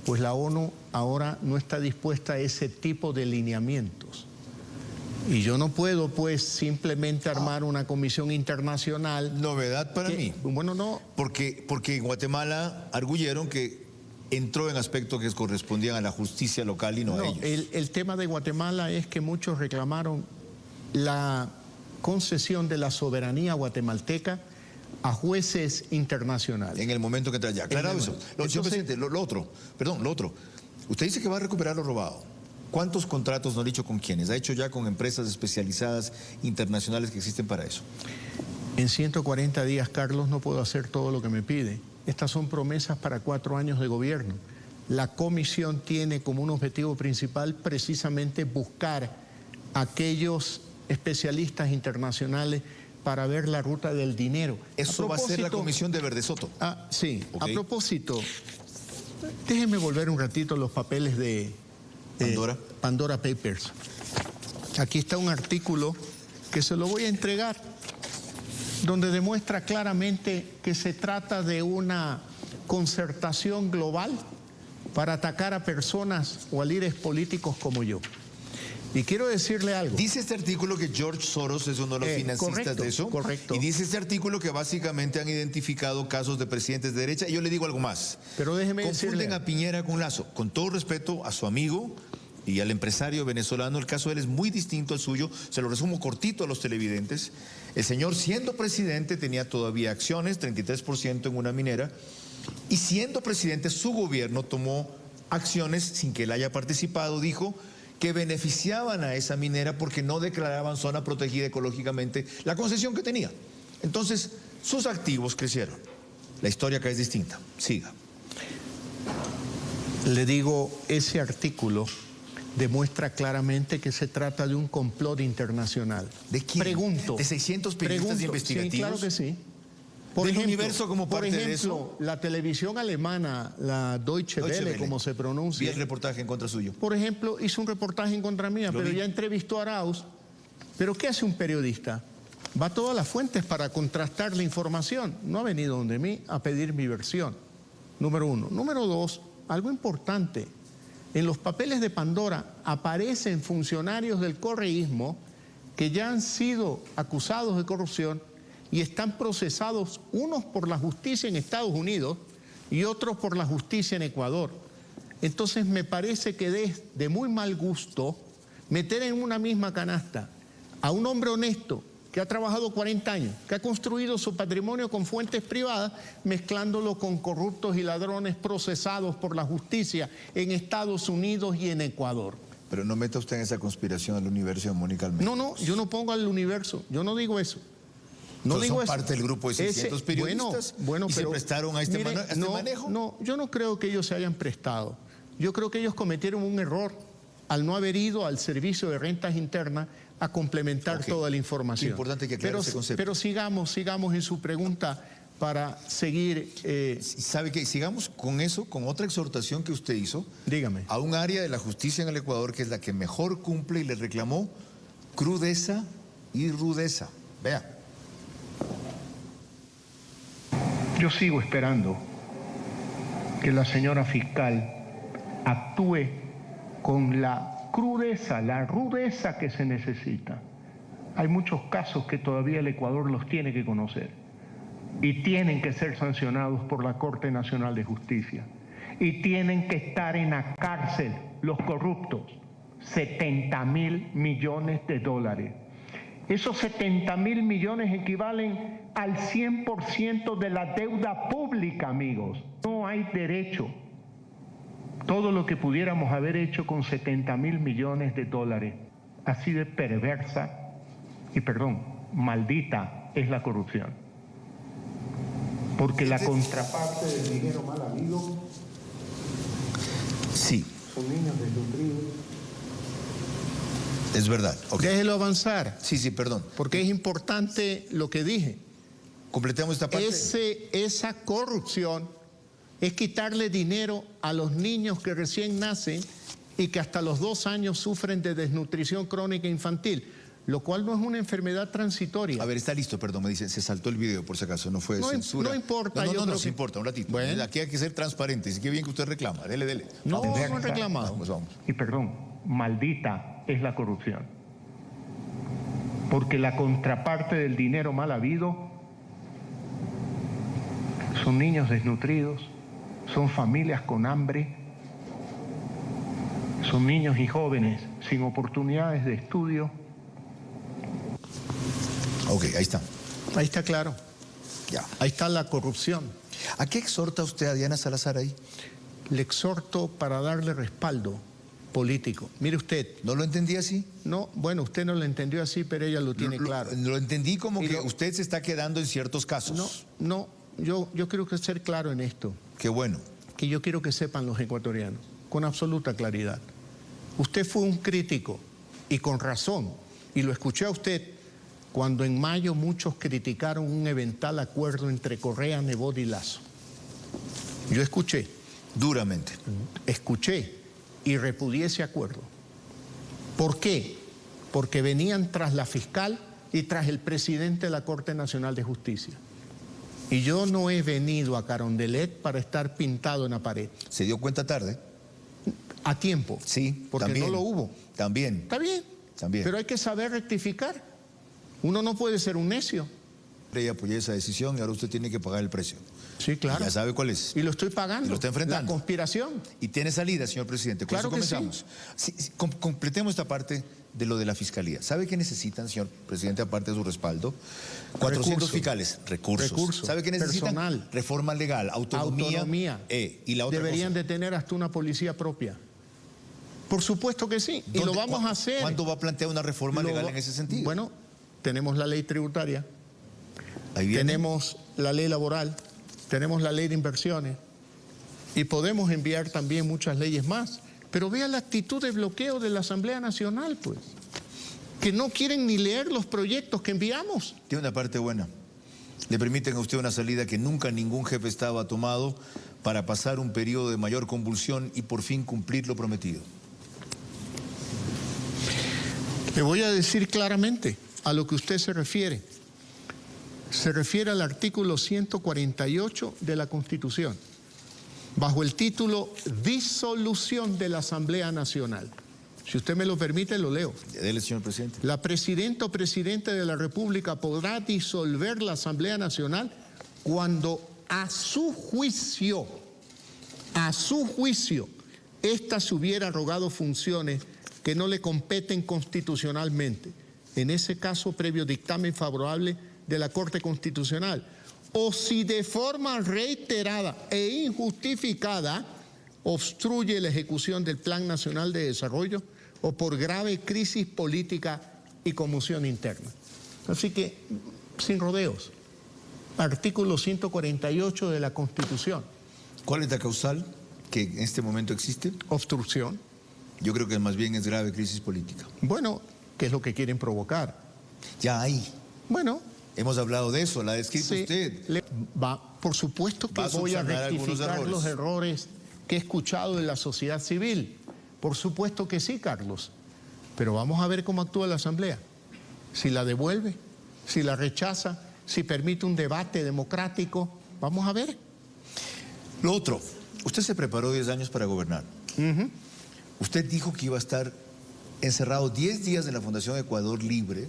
pues la ONU ahora no está dispuesta a ese tipo de lineamientos. Y yo no puedo, pues, simplemente armar una comisión internacional. Novedad para mí. Bueno, no. Porque en Guatemala arguyeron que entró en aspectos que correspondían a la justicia local y no a ellos. El tema de Guatemala es que muchos reclamaron la concesión de la soberanía guatemalteca a jueces internacionales. En el momento que trae ya. Aclarado eso. Señor presidente, lo otro. Usted dice que va a recuperar lo robado. ¿Cuántos contratos no ha dicho con quiénes? ¿Ha hecho ya con empresas especializadas internacionales que existen para eso? En 140 días, Carlos, no puedo hacer todo lo que me pide. Estas son promesas para 4 años de gobierno. La comisión tiene como un objetivo principal precisamente buscar aquellos especialistas internacionales para ver la ruta del dinero. Eso va a ser la comisión de Verde Soto. Sí. Okay. A propósito, déjenme volver un ratito los papeles de Pandora Papers. Aquí está un artículo que se lo voy a entregar, donde demuestra claramente que se trata de una concertación global para atacar a personas o a líderes políticos como yo. Y quiero decirle algo. Dice este artículo que George Soros es uno de los financistas de eso. Correcto. Y dice este artículo que básicamente han identificado casos de presidentes de derecha. Y yo le digo algo más. Pero déjeme Confunden decirle a Piñera con Lazo. Con todo respeto a su amigo y al empresario venezolano, el caso de él es muy distinto al suyo. Se lo resumo cortito a los televidentes. El señor, siendo presidente, tenía todavía acciones, 33% en una minera. Y siendo presidente, su gobierno tomó acciones sin que él haya participado, dijo, que beneficiaban a esa minera porque no declaraban zona protegida ecológicamente la concesión que tenía. Entonces, sus activos crecieron. La historia acá es distinta. Siga. Le digo, ese artículo demuestra claramente que se trata de un complot internacional. ¿De quién? Pregunto. ¿De 600 periodistas investigativos? Sí, claro que sí. ¿Del universo como parte de eso? Por ejemplo, la televisión alemana, la Deutsche Welle, como se pronuncia. Vi el reportaje en contra suyo. Por ejemplo, hizo un reportaje en contra mía, pero ya entrevistó a Arauz. ¿Pero qué hace un periodista? Va a todas las fuentes para contrastar la información. No ha venido donde mí a pedir mi versión. Número 1. Número 2, algo importante. En los papeles de Pandora aparecen funcionarios del correísmo que ya han sido acusados de corrupción y están procesados, unos por la justicia en Estados Unidos y otros por la justicia en Ecuador. Entonces me parece que es de muy mal gusto meter en una misma canasta a un hombre honesto que ha trabajado 40 años, que ha construido su patrimonio con fuentes privadas, mezclándolo con corruptos y ladrones procesados por la justicia en Estados Unidos y en Ecuador. Pero no meta usted en esa conspiración al universo de Mónica Almeida. No, yo no pongo al universo, yo no digo eso. No digo son parte del grupo de 600 periodistas bueno, y pero, se prestaron a este manejo. No, yo no creo que ellos se hayan prestado. Yo creo que ellos cometieron un error al no haber ido al Servicio de Rentas Internas a complementar toda la información. Es importante que aclare ese concepto. Pero sigamos en su pregunta para seguir. ¿Sabe qué? Sigamos con eso, con otra exhortación que usted hizo. Dígame. A un área de la justicia en el Ecuador que es la que mejor cumple y le reclamó crudeza y rudeza. Vea. Yo sigo esperando que la señora fiscal actúe con la crudeza, la rudeza que se necesita. Hay muchos casos que todavía el Ecuador los tiene que conocer y tienen que ser sancionados por la Corte Nacional de Justicia y tienen que estar en la cárcel los corruptos. 70.000 millones de dólares. Esos 70.000 millones equivalen al 100% de la deuda pública, amigos. No hay derecho. Todo lo que pudiéramos haber hecho con 70.000 millones de dólares, así de perversa y, maldita es la corrupción. Porque la contraparte del dinero mal habido sí. son niños desnutridos. Es verdad. Okay. Déjelo avanzar. Sí, perdón. Porque es importante lo que dije. Completemos esta parte. Esa corrupción es quitarle dinero a los niños que recién nacen y que hasta los 2 años sufren de desnutrición crónica infantil, lo cual no es una enfermedad transitoria. A ver, está listo, perdón, me dicen, se saltó el video por si acaso, no fue censura. No importa. No importa, un ratito. Bueno. Aquí hay que ser transparentes, y qué bien que usted reclama, dele. No he reclamado. Vamos. Y perdón, maldita es la corrupción. Porque la contraparte del dinero mal habido son niños desnutridos, son familias con hambre, son niños y jóvenes sin oportunidades de estudio. Ok, ahí está. Ahí está claro. Ya. Ahí está la corrupción. ¿A qué exhorta usted a Diana Salazar ahí? Le exhorto para darle respaldo político. Mire usted. ¿No lo entendí así? No, bueno, usted no lo entendió así, pero ella lo tiene claro. Lo entendí como que usted se está quedando en ciertos casos. No, yo quiero ser claro en esto. Qué bueno. Que yo quiero que sepan los ecuatorianos, con absoluta claridad. Usted fue un crítico, y con razón, y lo escuché a usted, cuando en mayo muchos criticaron un eventual acuerdo entre Correa, Nebot y Lasso. Yo escuché. Duramente. Escuché y repudié ese acuerdo. ¿Por qué? Porque venían tras la fiscal y tras el presidente de la Corte Nacional de Justicia. Y yo no he venido a Carondelet para estar pintado en la pared. ¿Se dio cuenta tarde? A tiempo. Sí, porque también, no lo hubo. También. Está bien. También. Pero hay que saber rectificar. Uno no puede ser un necio. Yo apoyé esa decisión y ahora usted tiene que pagar el precio. Sí, claro. Y ya sabe cuál es. Y lo estoy pagando. Y lo está enfrentando. La conspiración. Y tiene salida, señor presidente. Con claro eso comenzamos. Sí. Completemos esta parte de lo de la fiscalía. ¿Sabe qué necesitan, señor presidente, aparte de su respaldo? 400 fiscales. Recursos. ¿Sabe qué necesitan? Personal. Reforma legal, autonomía. Y la otra deberían de tener hasta una policía propia. Por supuesto que sí. Y lo vamos a hacer. ¿Cuándo va a plantear una reforma legal en ese sentido? Bueno, tenemos la ley tributaria. Ahí viene. Tenemos la ley laboral. Tenemos la ley de inversiones. Y podemos enviar también muchas leyes más. Pero vea la actitud de bloqueo de la Asamblea Nacional, pues. Que no quieren ni leer los proyectos que enviamos. Tiene una parte buena. Le permiten a usted una salida que nunca ningún jefe de Estado ha tomado para pasar un periodo de mayor convulsión y por fin cumplir lo prometido. Le voy a decir claramente a lo que usted se refiere. Se refiere al artículo 148 de la Constitución, bajo el título Disolución de la Asamblea Nacional. Si usted me lo permite, lo leo. Dele, señor presidente. La presidenta o presidente de la República podrá disolver la Asamblea Nacional cuando a su juicio, ésta se hubiera arrogado funciones que no le competen constitucionalmente. En ese caso, previo dictamen favorable de la Corte Constitucional. O si de forma reiterada e injustificada obstruye la ejecución del Plan Nacional de Desarrollo o por grave crisis política y conmoción interna. Así que, sin rodeos, artículo 148 de la Constitución. ¿Cuál es la causal que en este momento existe? Obstrucción. Yo creo que más bien es grave crisis política. Bueno, ¿qué es lo que quieren provocar? Ya hay. Bueno. Hemos hablado de eso, la ha descrito sí, usted. Por supuesto que voy a rectificar los errores que he escuchado de la sociedad civil. Por supuesto que sí, Carlos. Pero vamos a ver cómo actúa la Asamblea. Si la devuelve, si la rechaza, si permite un debate democrático. Vamos a ver. Lo otro, usted se preparó 10 años para gobernar. Usted dijo que iba a estar encerrado 10 días en la Fundación Ecuador Libre,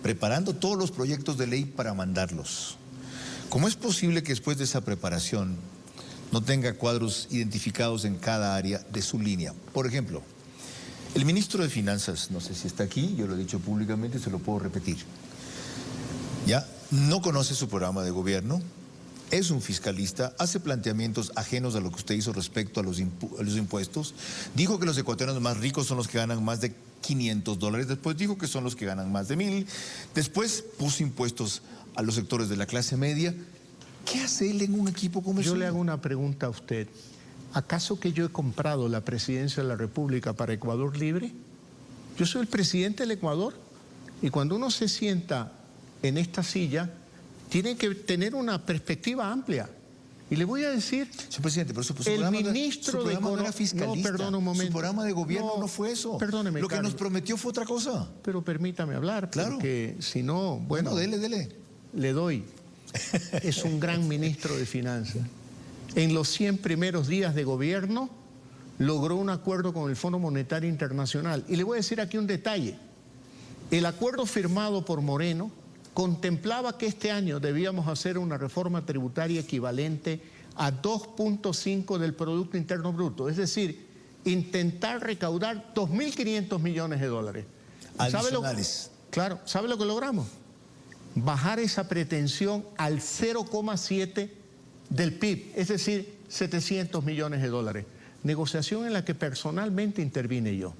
preparando todos los proyectos de ley para mandarlos. ¿Cómo es posible que después de esa preparación no tenga cuadros identificados en cada área de su línea? Por ejemplo, el ministro de Finanzas, no sé si está aquí, yo lo he dicho públicamente y se lo puedo repetir, ya no conoce su programa de gobierno, es un fiscalista, hace planteamientos ajenos a lo que usted hizo respecto a los impuestos, dijo que los ecuatorianos más ricos son los que ganan más de $500, después dijo que son los que ganan más de 1,000, después puso impuestos a los sectores de la clase media. ¿Qué hace él en un equipo como ese? Yo le hago una pregunta a usted. ¿Acaso que yo he comprado la presidencia de la República para Ecuador Libre? Yo soy el presidente del Ecuador y cuando uno se sienta en esta silla tiene que tener una perspectiva amplia. Y le voy a decir, señor presidente, pero su el ministro de no era fiscalista. No, perdón un momento. Su programa de gobierno no fue eso. Perdóneme, lo que Carlos, nos prometió fue otra cosa. Pero permítame hablar, claro, porque si no, bueno, dele. Le doy. Es un gran ministro de Finanzas. En los 100 primeros días de gobierno logró un acuerdo con el Fondo Monetario Internacional. Y le voy a decir aquí un detalle. El acuerdo firmado por Moreno contemplaba que este año debíamos hacer una reforma tributaria equivalente a 2.5 del Producto Interno Bruto, es decir, intentar recaudar 2.500 millones de dólares. Adicionales. Claro, ¿sabe lo que logramos? Bajar esa pretensión al 0,7 del PIB, es decir, 700 millones de dólares. Negociación en la que personalmente intervine yo.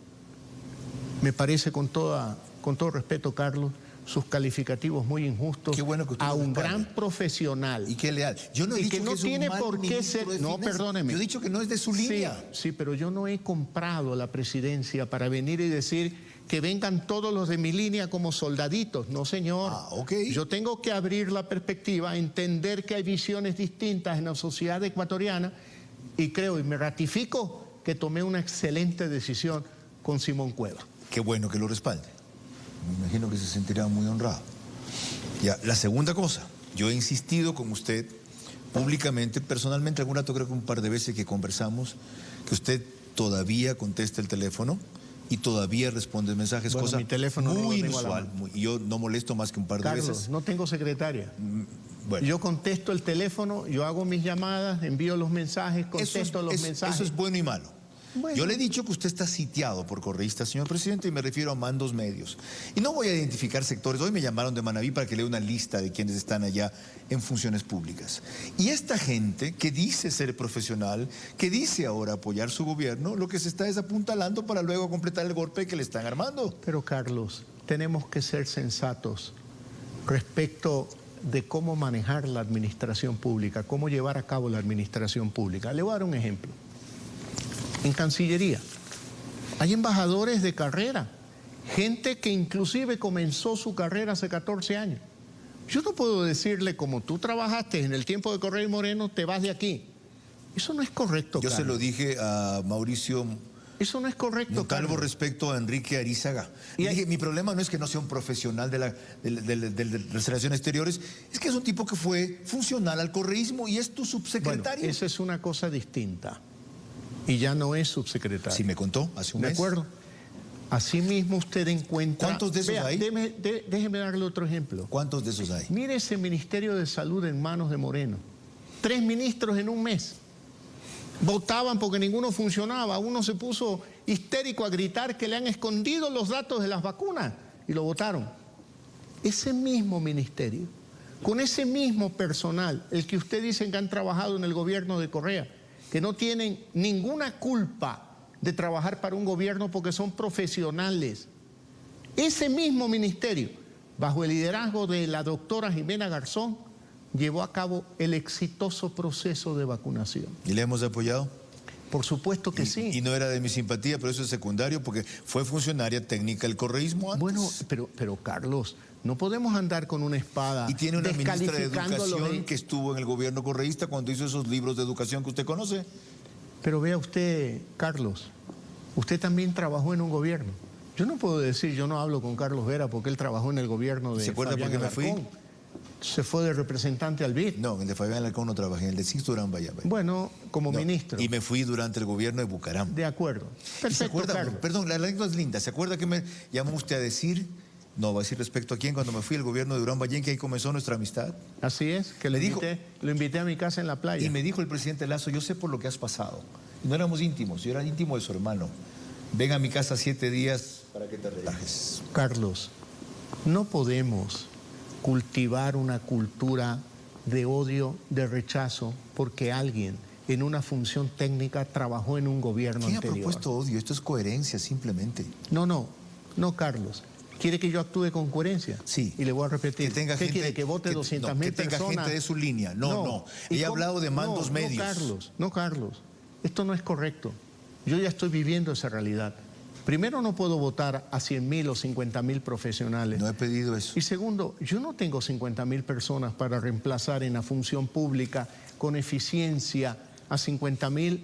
Me parece, con todo respeto, Carlos, sus calificativos muy injustos. Qué bueno que usted a un gran profesional. Y qué leal. Yo no he dicho que no es tiene un mal por qué ser. No, perdóneme. Yo he dicho que no es de su línea. Sí, pero yo no he comprado la presidencia para venir y decir que vengan todos los de mi línea como soldaditos. No, señor. Okay. Yo tengo que abrir la perspectiva, entender que hay visiones distintas en la sociedad ecuatoriana y creo y me ratifico que tomé una excelente decisión con Simón Cueva. Qué bueno que lo respalde. Me imagino que se sentirá muy honrado. Ya, la segunda cosa, yo he insistido con usted públicamente, personalmente, algún rato creo que un par de veces que conversamos, que usted todavía contesta el teléfono y todavía responde mensajes, bueno, cosa mi teléfono muy no lo tengo inusual. Y yo no molesto más que un par de Carlos, veces. no tengo secretaria. Bueno. Yo contesto el teléfono, yo hago mis llamadas, envío los mensajes, contesto los mensajes. Eso es bueno y malo. Bueno. Yo le he dicho que usted está sitiado por correístas, señor presidente, y me refiero a mandos medios. Y no voy a identificar sectores. Hoy me llamaron de Manabí para que lea una lista de quienes están allá en funciones públicas. Y esta gente que dice ser profesional, que dice ahora apoyar su gobierno, lo que se está es apuntalando para luego completar el golpe que le están armando. Pero, Carlos, tenemos que ser sensatos respecto de cómo manejar la administración pública, cómo llevar a cabo la administración pública. Le voy a dar un ejemplo. En Cancillería hay embajadores de carrera, gente que inclusive comenzó su carrera hace 14 años. Yo no puedo decirle, como tú trabajaste en el tiempo de Correa y Moreno, te vas de aquí. Eso no es correcto, Yo Carlos. se lo dije a Mauricio Eso no es correcto, Montalvo Carlos. respecto a Enrique Arizaga. Y dije, mi problema no es que no sea un profesional de las relaciones exteriores, es que es un tipo que fue funcional al correísmo y es tu subsecretario. Bueno, eso es una cosa distinta. Y ya no es subsecretario. Sí, me contó hace un mes. De acuerdo. Asimismo usted encuentra... ¿Cuántos de esos hay? Déjeme darle otro ejemplo. ¿Cuántos de esos hay? Mire ese Ministerio de Salud en manos de Moreno. 3 ministros en un mes. Votaban porque ninguno funcionaba. Uno se puso histérico a gritar que le han escondido los datos de las vacunas y lo votaron. Ese mismo ministerio, con ese mismo personal, el que usted dice que han trabajado en el gobierno de Correa, que no tienen ninguna culpa de trabajar para un gobierno porque son profesionales. Ese mismo ministerio, bajo el liderazgo de la doctora Jimena Garzón, llevó a cabo el exitoso proceso de vacunación. ¿Y le hemos apoyado? Por supuesto que sí. Y no era de mi simpatía, pero eso es secundario porque fue funcionaria técnica del correísmo antes. Bueno, pero Carlos, no podemos andar con una espada. Y tiene una ministra de descalificándolo Educación que estuvo en el gobierno correísta cuando hizo esos libros de educación que usted conoce. Pero vea usted, Carlos, usted también trabajó en un gobierno. Yo no puedo decir, yo no hablo con Carlos Vera porque él trabajó en el gobierno de ¿Se acuerda por qué me fui? Se fue de representante al BID. No, en el de Fabián Alarcón no trabajé, en el de Sixto Durán Bayaba. Bueno, como ministro. Y me fui durante el gobierno de Bucaram. De acuerdo. Perfecto, ¿Se acuerda? Carlos. Perdón, la anécdota es linda. ¿Se acuerda que me llamó usted a decir, no va a decir respecto a quién, cuando me fui al gobierno de Durán Ballén, que ahí comenzó nuestra amistad? Así es, que lo invité a mi casa en la playa. Y me dijo el presidente Lazo, yo sé por lo que has pasado. Y no éramos íntimos, yo era íntimo de su hermano. Ven a mi casa 7 días para que te relajes. Carlos, no podemos cultivar una cultura de odio, de rechazo, porque alguien en una función técnica trabajó en un gobierno ¿Quién anterior. ha propuesto odio? Esto es coherencia, simplemente. No, Carlos. ¿Quiere que yo actúe con coherencia? Sí. Y le voy a repetir. ¿Qué quiere? ¿Que vote 200,000 personas? Que tenga gente de su línea. No. Ella ha hablado de mandos medios. No, Carlos. Esto no es correcto. Yo ya estoy viviendo esa realidad. Primero, no puedo votar a 100.000 o 50.000 profesionales. No he pedido eso. Y segundo, yo no tengo 50.000 personas para reemplazar en la función pública con eficiencia a 50.000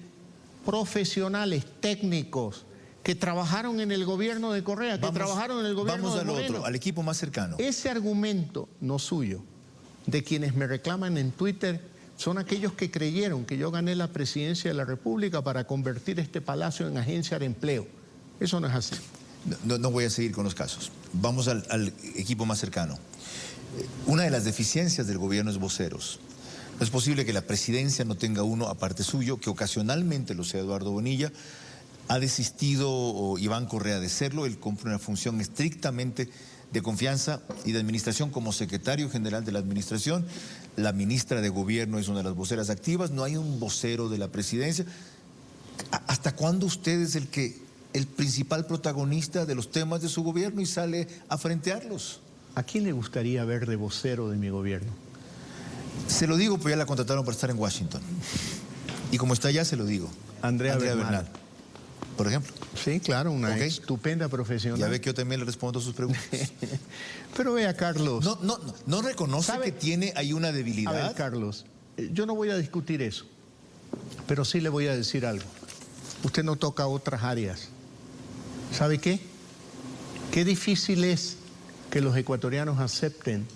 profesionales técnicos que trabajaron en el gobierno de Correa, que trabajaron en el gobierno de Moreno. Vamos al otro, al equipo más cercano. Ese argumento, no suyo, de quienes me reclaman en Twitter, son aquellos que creyeron que yo gané la presidencia de la República para convertir este palacio en agencia de empleo. Eso no es así. No voy a seguir con los casos. Vamos al equipo más cercano. Una de las deficiencias del gobierno es voceros. No es posible que la presidencia no tenga uno aparte suyo, que ocasionalmente lo sea Eduardo Bonilla. Ha desistido Iván Correa de serlo. Él cumple una función estrictamente de confianza y de administración como secretario general de la administración. La ministra de Gobierno es una de las voceras activas. No hay un vocero de la presidencia. ¿Hasta cuándo usted es el principal protagonista de los temas de su gobierno y sale a frentearlos? ¿A quién le gustaría ver de vocero de mi gobierno? Se lo digo, pues ya la contrataron para estar en Washington. Y como está allá, se lo digo. Andrea Bernal. Por ejemplo. Sí, claro, una estupenda profesional. Ya ve que yo también le respondo a sus preguntas. Pero vea, Carlos. ¿No reconoce que tiene ahí una debilidad? A ver, Carlos, yo no voy a discutir eso, pero sí le voy a decir algo. Usted no toca otras áreas. ¿Sabe qué? Qué difícil es que los ecuatorianos acepten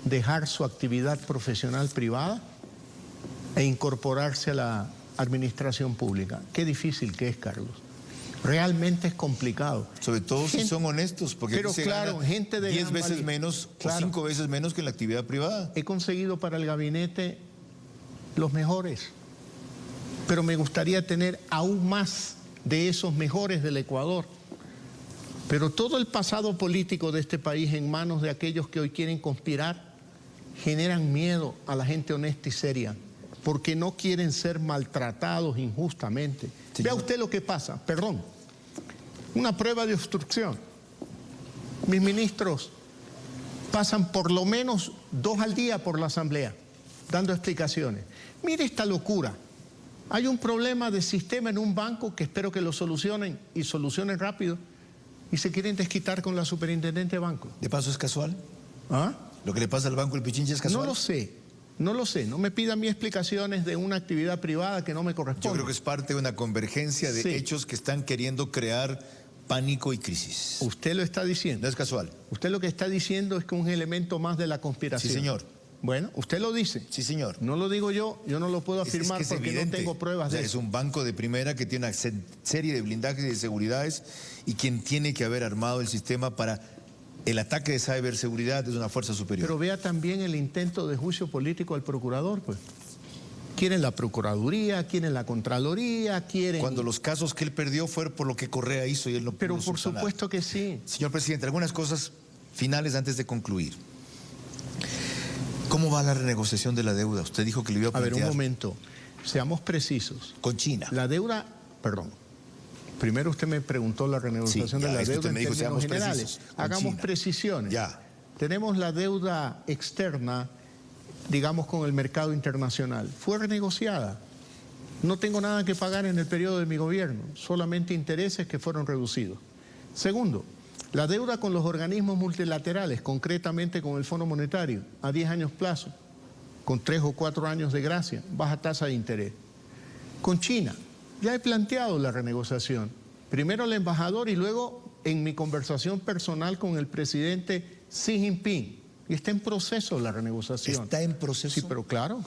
dejar su actividad profesional privada e incorporarse a la administración pública. Qué difícil que es, Carlos. Realmente es complicado. Sobre todo si son honestos, porque pero claro, gente de 10 veces menos o 5 veces menos que en la actividad privada. He conseguido para el gabinete los mejores, pero me gustaría tener aún más de esos mejores del Ecuador. Pero todo el pasado político de este país en manos de aquellos que hoy quieren conspirar generan miedo a la gente honesta y seria, porque no quieren ser maltratados injustamente. Vea usted lo que pasa, perdón, una prueba de obstrucción. Mis ministros pasan por lo menos 2 al día por la Asamblea, dando explicaciones. Mire esta locura. Hay un problema de sistema en un banco que espero que lo solucionen y solucionen rápido, y se quieren desquitar con la superintendente de banco. ¿De paso es casual? ¿Ah? ¿Lo que le pasa al Banco El Pichinche es casual? No lo sé. No lo sé, no me pidan mis explicaciones de una actividad privada que no me corresponde. Yo creo que es parte de una convergencia de hechos que están queriendo crear pánico y crisis. Usted lo está diciendo. No es casual. Usted lo que está diciendo es que un elemento más de la conspiración. Sí, señor. Bueno, usted lo dice. Sí, señor. No lo digo yo no lo puedo afirmar es porque evidente. No tengo pruebas de eso. Es un banco de primera que tiene una serie de blindajes y de seguridades, y quien tiene que haber armado el sistema para el ataque de ciberseguridad es una fuerza superior. Pero vea también el intento de juicio político al procurador, pues. Quieren la Procuraduría, quieren la Contraloría, quieren... Cuando los casos que él perdió fueron por lo que Correa hizo y él no pudo Pero por subsanar. supuesto que sí. Señor presidente, algunas cosas finales antes de concluir. ¿Cómo va la renegociación de la deuda? Usted dijo que le iba a plantear. A ver, un momento. Seamos precisos. Con China. La deuda, perdón. Primero usted me preguntó la renegociación de la deuda en términos generales. Hagamos precisiones. Ya. Tenemos la deuda externa, digamos, con el mercado internacional. Fue renegociada. No tengo nada que pagar en el periodo de mi gobierno, solamente intereses que fueron reducidos. Segundo, la deuda con los organismos multilaterales, concretamente con el Fondo Monetario, a 10 años plazo, con 3 o 4 años de gracia, baja tasa de interés. Con China, ya he planteado la renegociación. Primero al embajador y luego en mi conversación personal con el presidente Xi Jinping. Y está en proceso la renegociación. ¿Está en proceso? Sí, pero claro.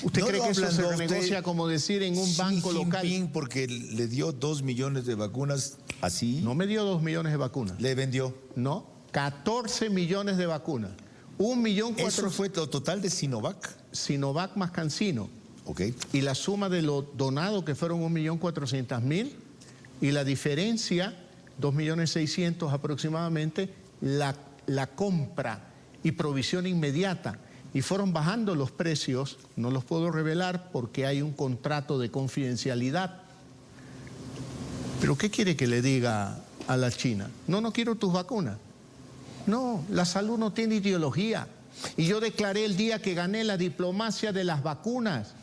¿Usted cree que eso se renegocia como decir en un banco local? Xi Jinping porque le dio 2 millones de vacunas así. No me dio 2 millones de vacunas. ¿Le vendió? No, 14 millones de vacunas. 1.400.000. ¿Eso fue lo total de Sinovac? Sinovac más CanSino. Ok. Y la suma de lo donado, que fueron 1.400.000, y la diferencia, 2.600.000 aproximadamente, la compra y provisión inmediata. Y fueron bajando los precios, no los puedo revelar porque hay un contrato de confidencialidad. ¿Pero qué quiere que le diga a la China? No quiero tus vacunas. No, la salud no tiene ideología. Y yo declaré el día que gané la diplomacia de las vacunas.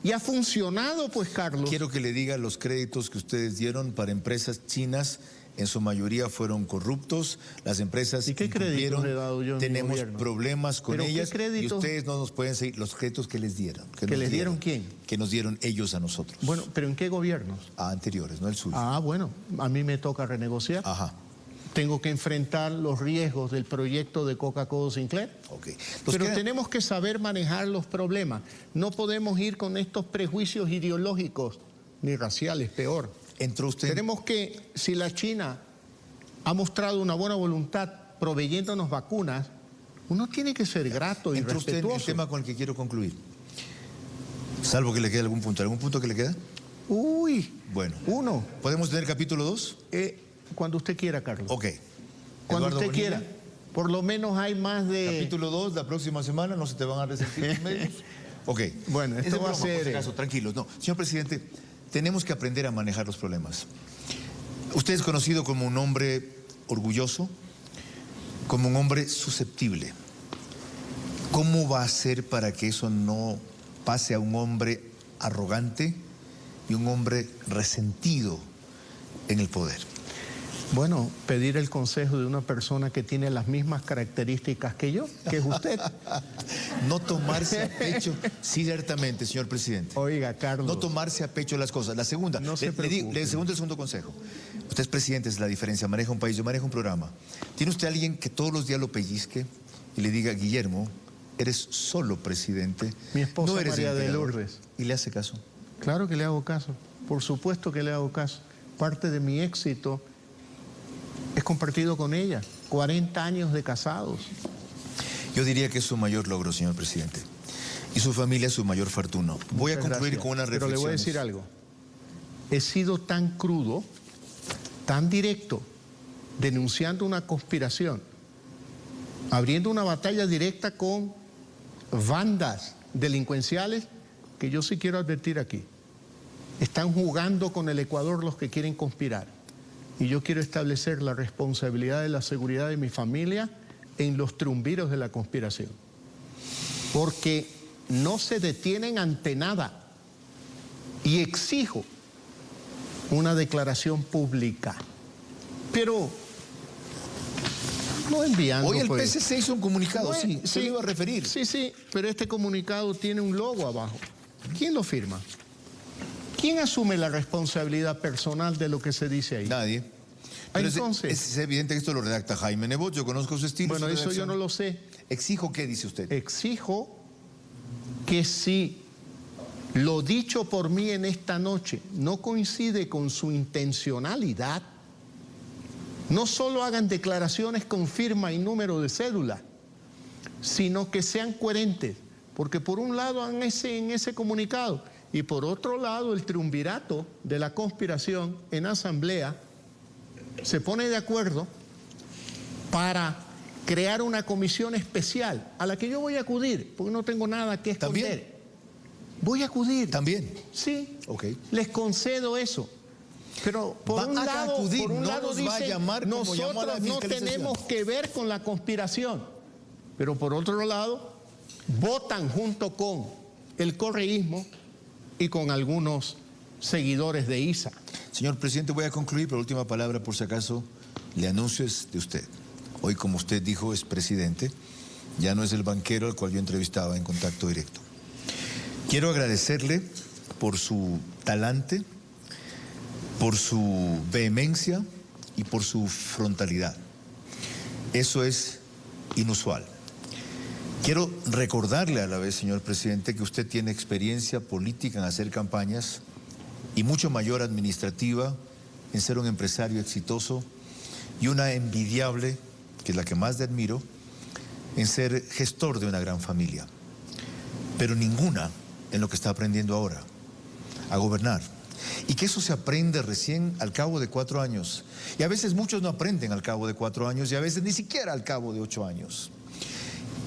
Y ha funcionado, pues, Carlos. Quiero que le diga los créditos que ustedes dieron para empresas chinas. En su mayoría fueron corruptos, las empresas ¿Y qué créditos le he dado yo en mi tenemos gobierno? problemas con ¿Pero qué ellas y créditos? ustedes no nos pueden seguir los créditos que les dieron. ¿Que les dieron quién? Que nos dieron ellos a nosotros. Bueno, ¿pero en qué gobiernos? Anteriores, no el suyo. Ah, bueno, a mí me toca renegociar. Ajá. Tengo que enfrentar los riesgos del proyecto de Coca-Cola Sinclair. Okay. Pero tenemos que saber manejar los problemas. No podemos ir con estos prejuicios ideológicos, ni raciales, peor. Entró usted. Tenemos que, si la China ha mostrado una buena voluntad proveyéndonos vacunas, uno tiene que ser grato y Entró respetuoso. usted en el tema con el que quiero concluir. Salvo que le quede algún punto. ¿Algún punto que le queda? Uy. Bueno. Uno. ¿Podemos tener capítulo 2? Cuando usted quiera, Carlos. Ok. Cuando Eduardo usted Bonilla. quiera. Por lo menos hay más de... Capítulo 2, la próxima semana, no se te van a resentir los medios. Ok. Bueno, esto va a ser... Por si acaso, tranquilos. No, señor presidente, tenemos que aprender a manejar los problemas. Usted es conocido como un hombre orgulloso, como un hombre susceptible. ¿Cómo va a hacer para que eso no pase a un hombre arrogante y un hombre resentido en el poder? Bueno, pedir el consejo de una persona que tiene las mismas características que yo, que es usted. No tomarse a pecho, ciertamente, señor presidente. Oiga, Carlos. No tomarse a pecho las cosas. La segunda, No se el segundo consejo. Usted es presidente, es la diferencia, maneja un país, yo manejo un programa. ¿Tiene usted alguien que todos los días lo pellizque y le diga, Guillermo, eres solo presidente? Mi esposa no eres María de emperador"? Lourdes. ¿Y le hace caso? Claro que le hago caso. Por supuesto que le hago caso. Parte de mi éxito es compartido con ella. 40 años de casados. Yo diría que es su mayor logro, señor presidente. Y su familia es su mayor fortuna. Voy a concluir con una reflexión. Pero le voy a decir algo. He sido tan crudo, tan directo, denunciando una conspiración, abriendo una batalla directa con bandas delincuenciales, que yo sí quiero advertir aquí. Están jugando con el Ecuador los que quieren conspirar. Y yo quiero establecer la responsabilidad de la seguridad de mi familia en los triunviros de la conspiración. Porque no se detienen ante nada. Y exijo una declaración pública. Pero no enviando... Hoy el pues, PSC hizo un comunicado, bueno, sí, se iba a referir. Sí, pero este comunicado tiene un logo abajo. ¿Quién lo firma? ¿Quién asume la responsabilidad personal de lo que se dice ahí? Nadie. Pero entonces, es evidente que esto lo redacta Jaime Nebot, yo conozco su estilo. Bueno, su eso yo redacción. no lo sé. ¿Exijo qué, dice usted? Exijo que si lo dicho por mí en esta noche no coincide con su intencionalidad, no solo hagan declaraciones con firma y número de cédula, sino que sean coherentes, porque por un lado en ese comunicado y por otro lado el triunvirato de la conspiración en asamblea se pone de acuerdo para crear una comisión especial a la que yo voy a acudir, porque no tengo nada que esconder. ¿También? Voy a acudir. ¿También? Sí. Ok. Les concedo eso. Pero por un lado, acudir, por un no lado nos va a dicen, llamar como llamó a la nosotros no fiscalización. tenemos que ver con la conspiración. Pero por otro lado, votan junto con el correísmo y con algunos seguidores de ISA. Señor presidente, voy a concluir, pero última palabra, por si acaso, le anuncio es de usted. Hoy, como usted dijo, es presidente, ya no es el banquero al cual yo entrevistaba en contacto directo. Quiero agradecerle por su talante, por su vehemencia y por su frontalidad. Eso es inusual. Quiero recordarle a la vez, señor presidente, que usted tiene experiencia política en hacer campañas y mucho mayor administrativa en ser un empresario exitoso y una envidiable, que es la que más le admiro, en ser gestor de una gran familia. Pero ninguna en lo que está aprendiendo ahora, a gobernar. Y que eso se aprende recién al cabo de 4 años. Y a veces muchos no aprenden al cabo de 4 años y a veces ni siquiera al cabo de 8 años.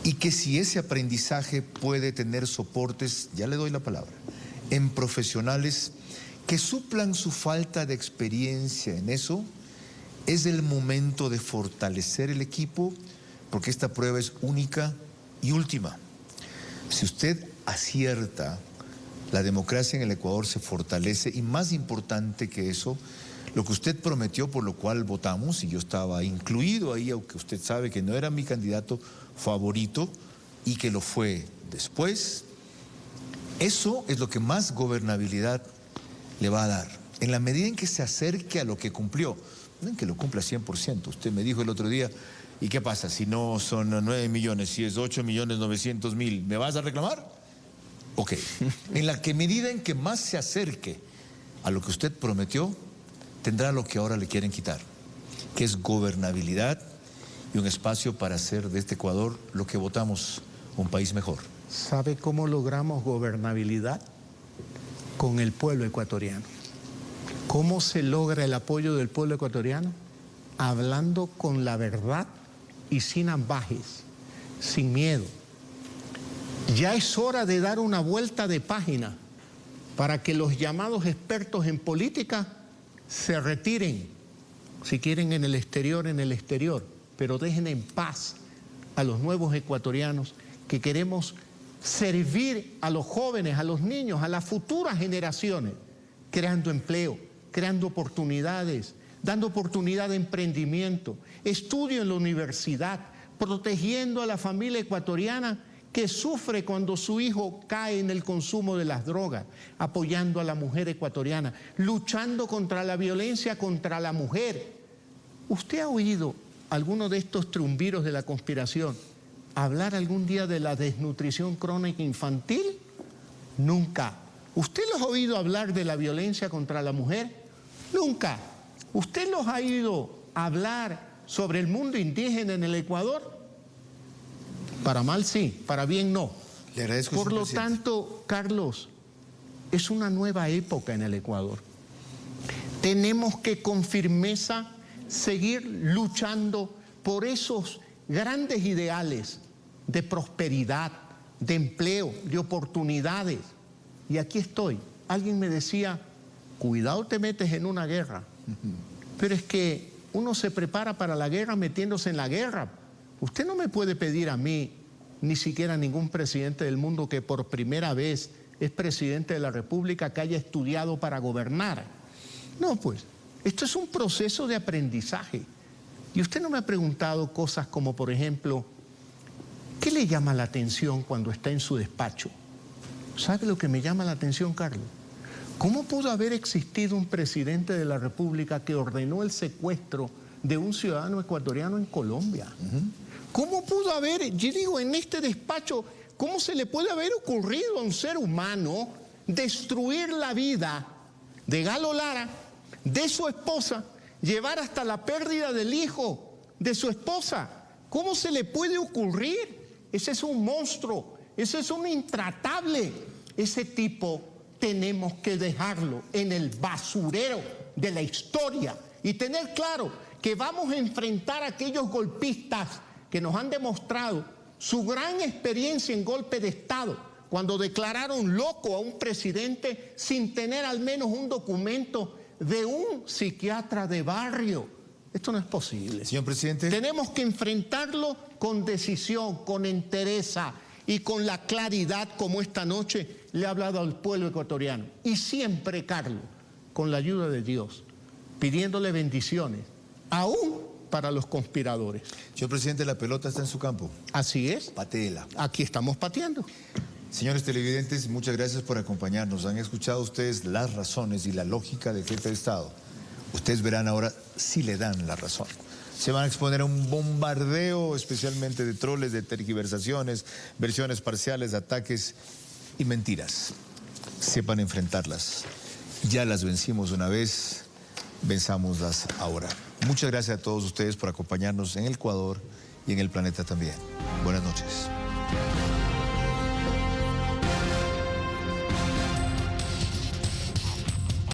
Y que si ese aprendizaje puede tener soportes, ya le doy la palabra, en profesionales que suplan su falta de experiencia en eso, es el momento de fortalecer el equipo, porque esta prueba es única y última. Si usted acierta La democracia en el Ecuador se fortalece y más importante que eso, lo que usted prometió, por lo cual votamos, y yo estaba incluido ahí, aunque usted sabe que no era mi candidato favorito y que lo fue después, eso es lo que más gobernabilidad le va a dar. En la medida en que se acerque a lo que cumplió, no en que lo cumpla 100%. Usted me dijo el otro día, ¿y qué pasa si no son 9 millones, si es 8.900.000? ¿Me vas a reclamar? Ok. En la medida en que más se acerque a lo que usted prometió, tendrá lo que ahora le quieren quitar, que es gobernabilidad y un espacio para hacer de este Ecuador lo que votamos, un país mejor. ¿Sabe cómo logramos gobernabilidad? Con el pueblo ecuatoriano. ¿Cómo se logra el apoyo del pueblo ecuatoriano? Hablando con la verdad y sin ambajes, sin miedo. Ya es hora de dar una vuelta de página para que los llamados expertos en política se retiren, si quieren en el exterior, pero dejen en paz a los nuevos ecuatorianos que queremos servir a los jóvenes, a los niños, a las futuras generaciones, creando empleo, creando oportunidades, dando oportunidad de emprendimiento, estudio en la universidad, protegiendo a la familia ecuatoriana que sufre cuando su hijo cae en el consumo de las drogas, apoyando a la mujer ecuatoriana, luchando contra la violencia contra la mujer. ¿Usted ha oído a alguno de estos triunviros de la conspiración hablar algún día de la desnutrición crónica infantil? Nunca. ¿Usted los ha oído hablar de la violencia contra la mujer? Nunca. ¿Usted los ha oído hablar sobre el mundo indígena en el Ecuador? Para mal sí, para bien no. Le agradezco. Por lo tanto, Carlos, es una nueva época en el Ecuador. Tenemos que con firmeza seguir luchando por esos grandes ideales de prosperidad, de empleo, de oportunidades. Y aquí estoy. Alguien me decía, cuidado te metes en una guerra. Pero es que uno se prepara para la guerra metiéndose en la guerra. Usted no me puede pedir a mí, ni siquiera a ningún presidente del mundo que por primera vez es presidente de la República, que haya estudiado para gobernar. No, pues, esto es un proceso de aprendizaje. Y usted no me ha preguntado cosas como, por ejemplo, ¿qué le llama la atención cuando está en su despacho? ¿Sabe lo que me llama la atención, Carlos? ¿Cómo pudo haber existido un presidente de la República que ordenó el secuestro de un ciudadano ecuatoriano en Colombia? ¿Cómo pudo haber, yo digo, en este despacho, cómo se le puede haber ocurrido a un ser humano destruir la vida de Galo Lara, de su esposa, llevar hasta la pérdida del hijo de su esposa? ¿Cómo se le puede ocurrir? Ese es un monstruo, ese es un intratable. Ese tipo tenemos que dejarlo en el basurero de la historia y tener claro que vamos a enfrentar a aquellos golpistas que nos han demostrado su gran experiencia en golpe de Estado, cuando declararon loco a un presidente sin tener al menos un documento de un psiquiatra de barrio. Esto no es posible. Señor presidente. Tenemos que enfrentarlo con decisión, con entereza y con la claridad como esta noche le ha hablado al pueblo ecuatoriano. Y siempre, Carlos, con la ayuda de Dios, pidiéndole bendiciones, aún para los conspiradores. Señor presidente, la pelota está en su campo. Así es. Patéela. Aquí estamos pateando. Señores televidentes, muchas gracias por acompañarnos. Han escuchado ustedes las razones y la lógica del jefe de Estado. Ustedes verán ahora si le dan la razón. Se van a exponer a un bombardeo, especialmente de troles, de tergiversaciones, versiones parciales, ataques y mentiras. Sepan enfrentarlas. Ya las vencimos una vez, venzámoslas ahora. Muchas gracias a todos ustedes por acompañarnos en el Ecuador y en el planeta también. Buenas noches.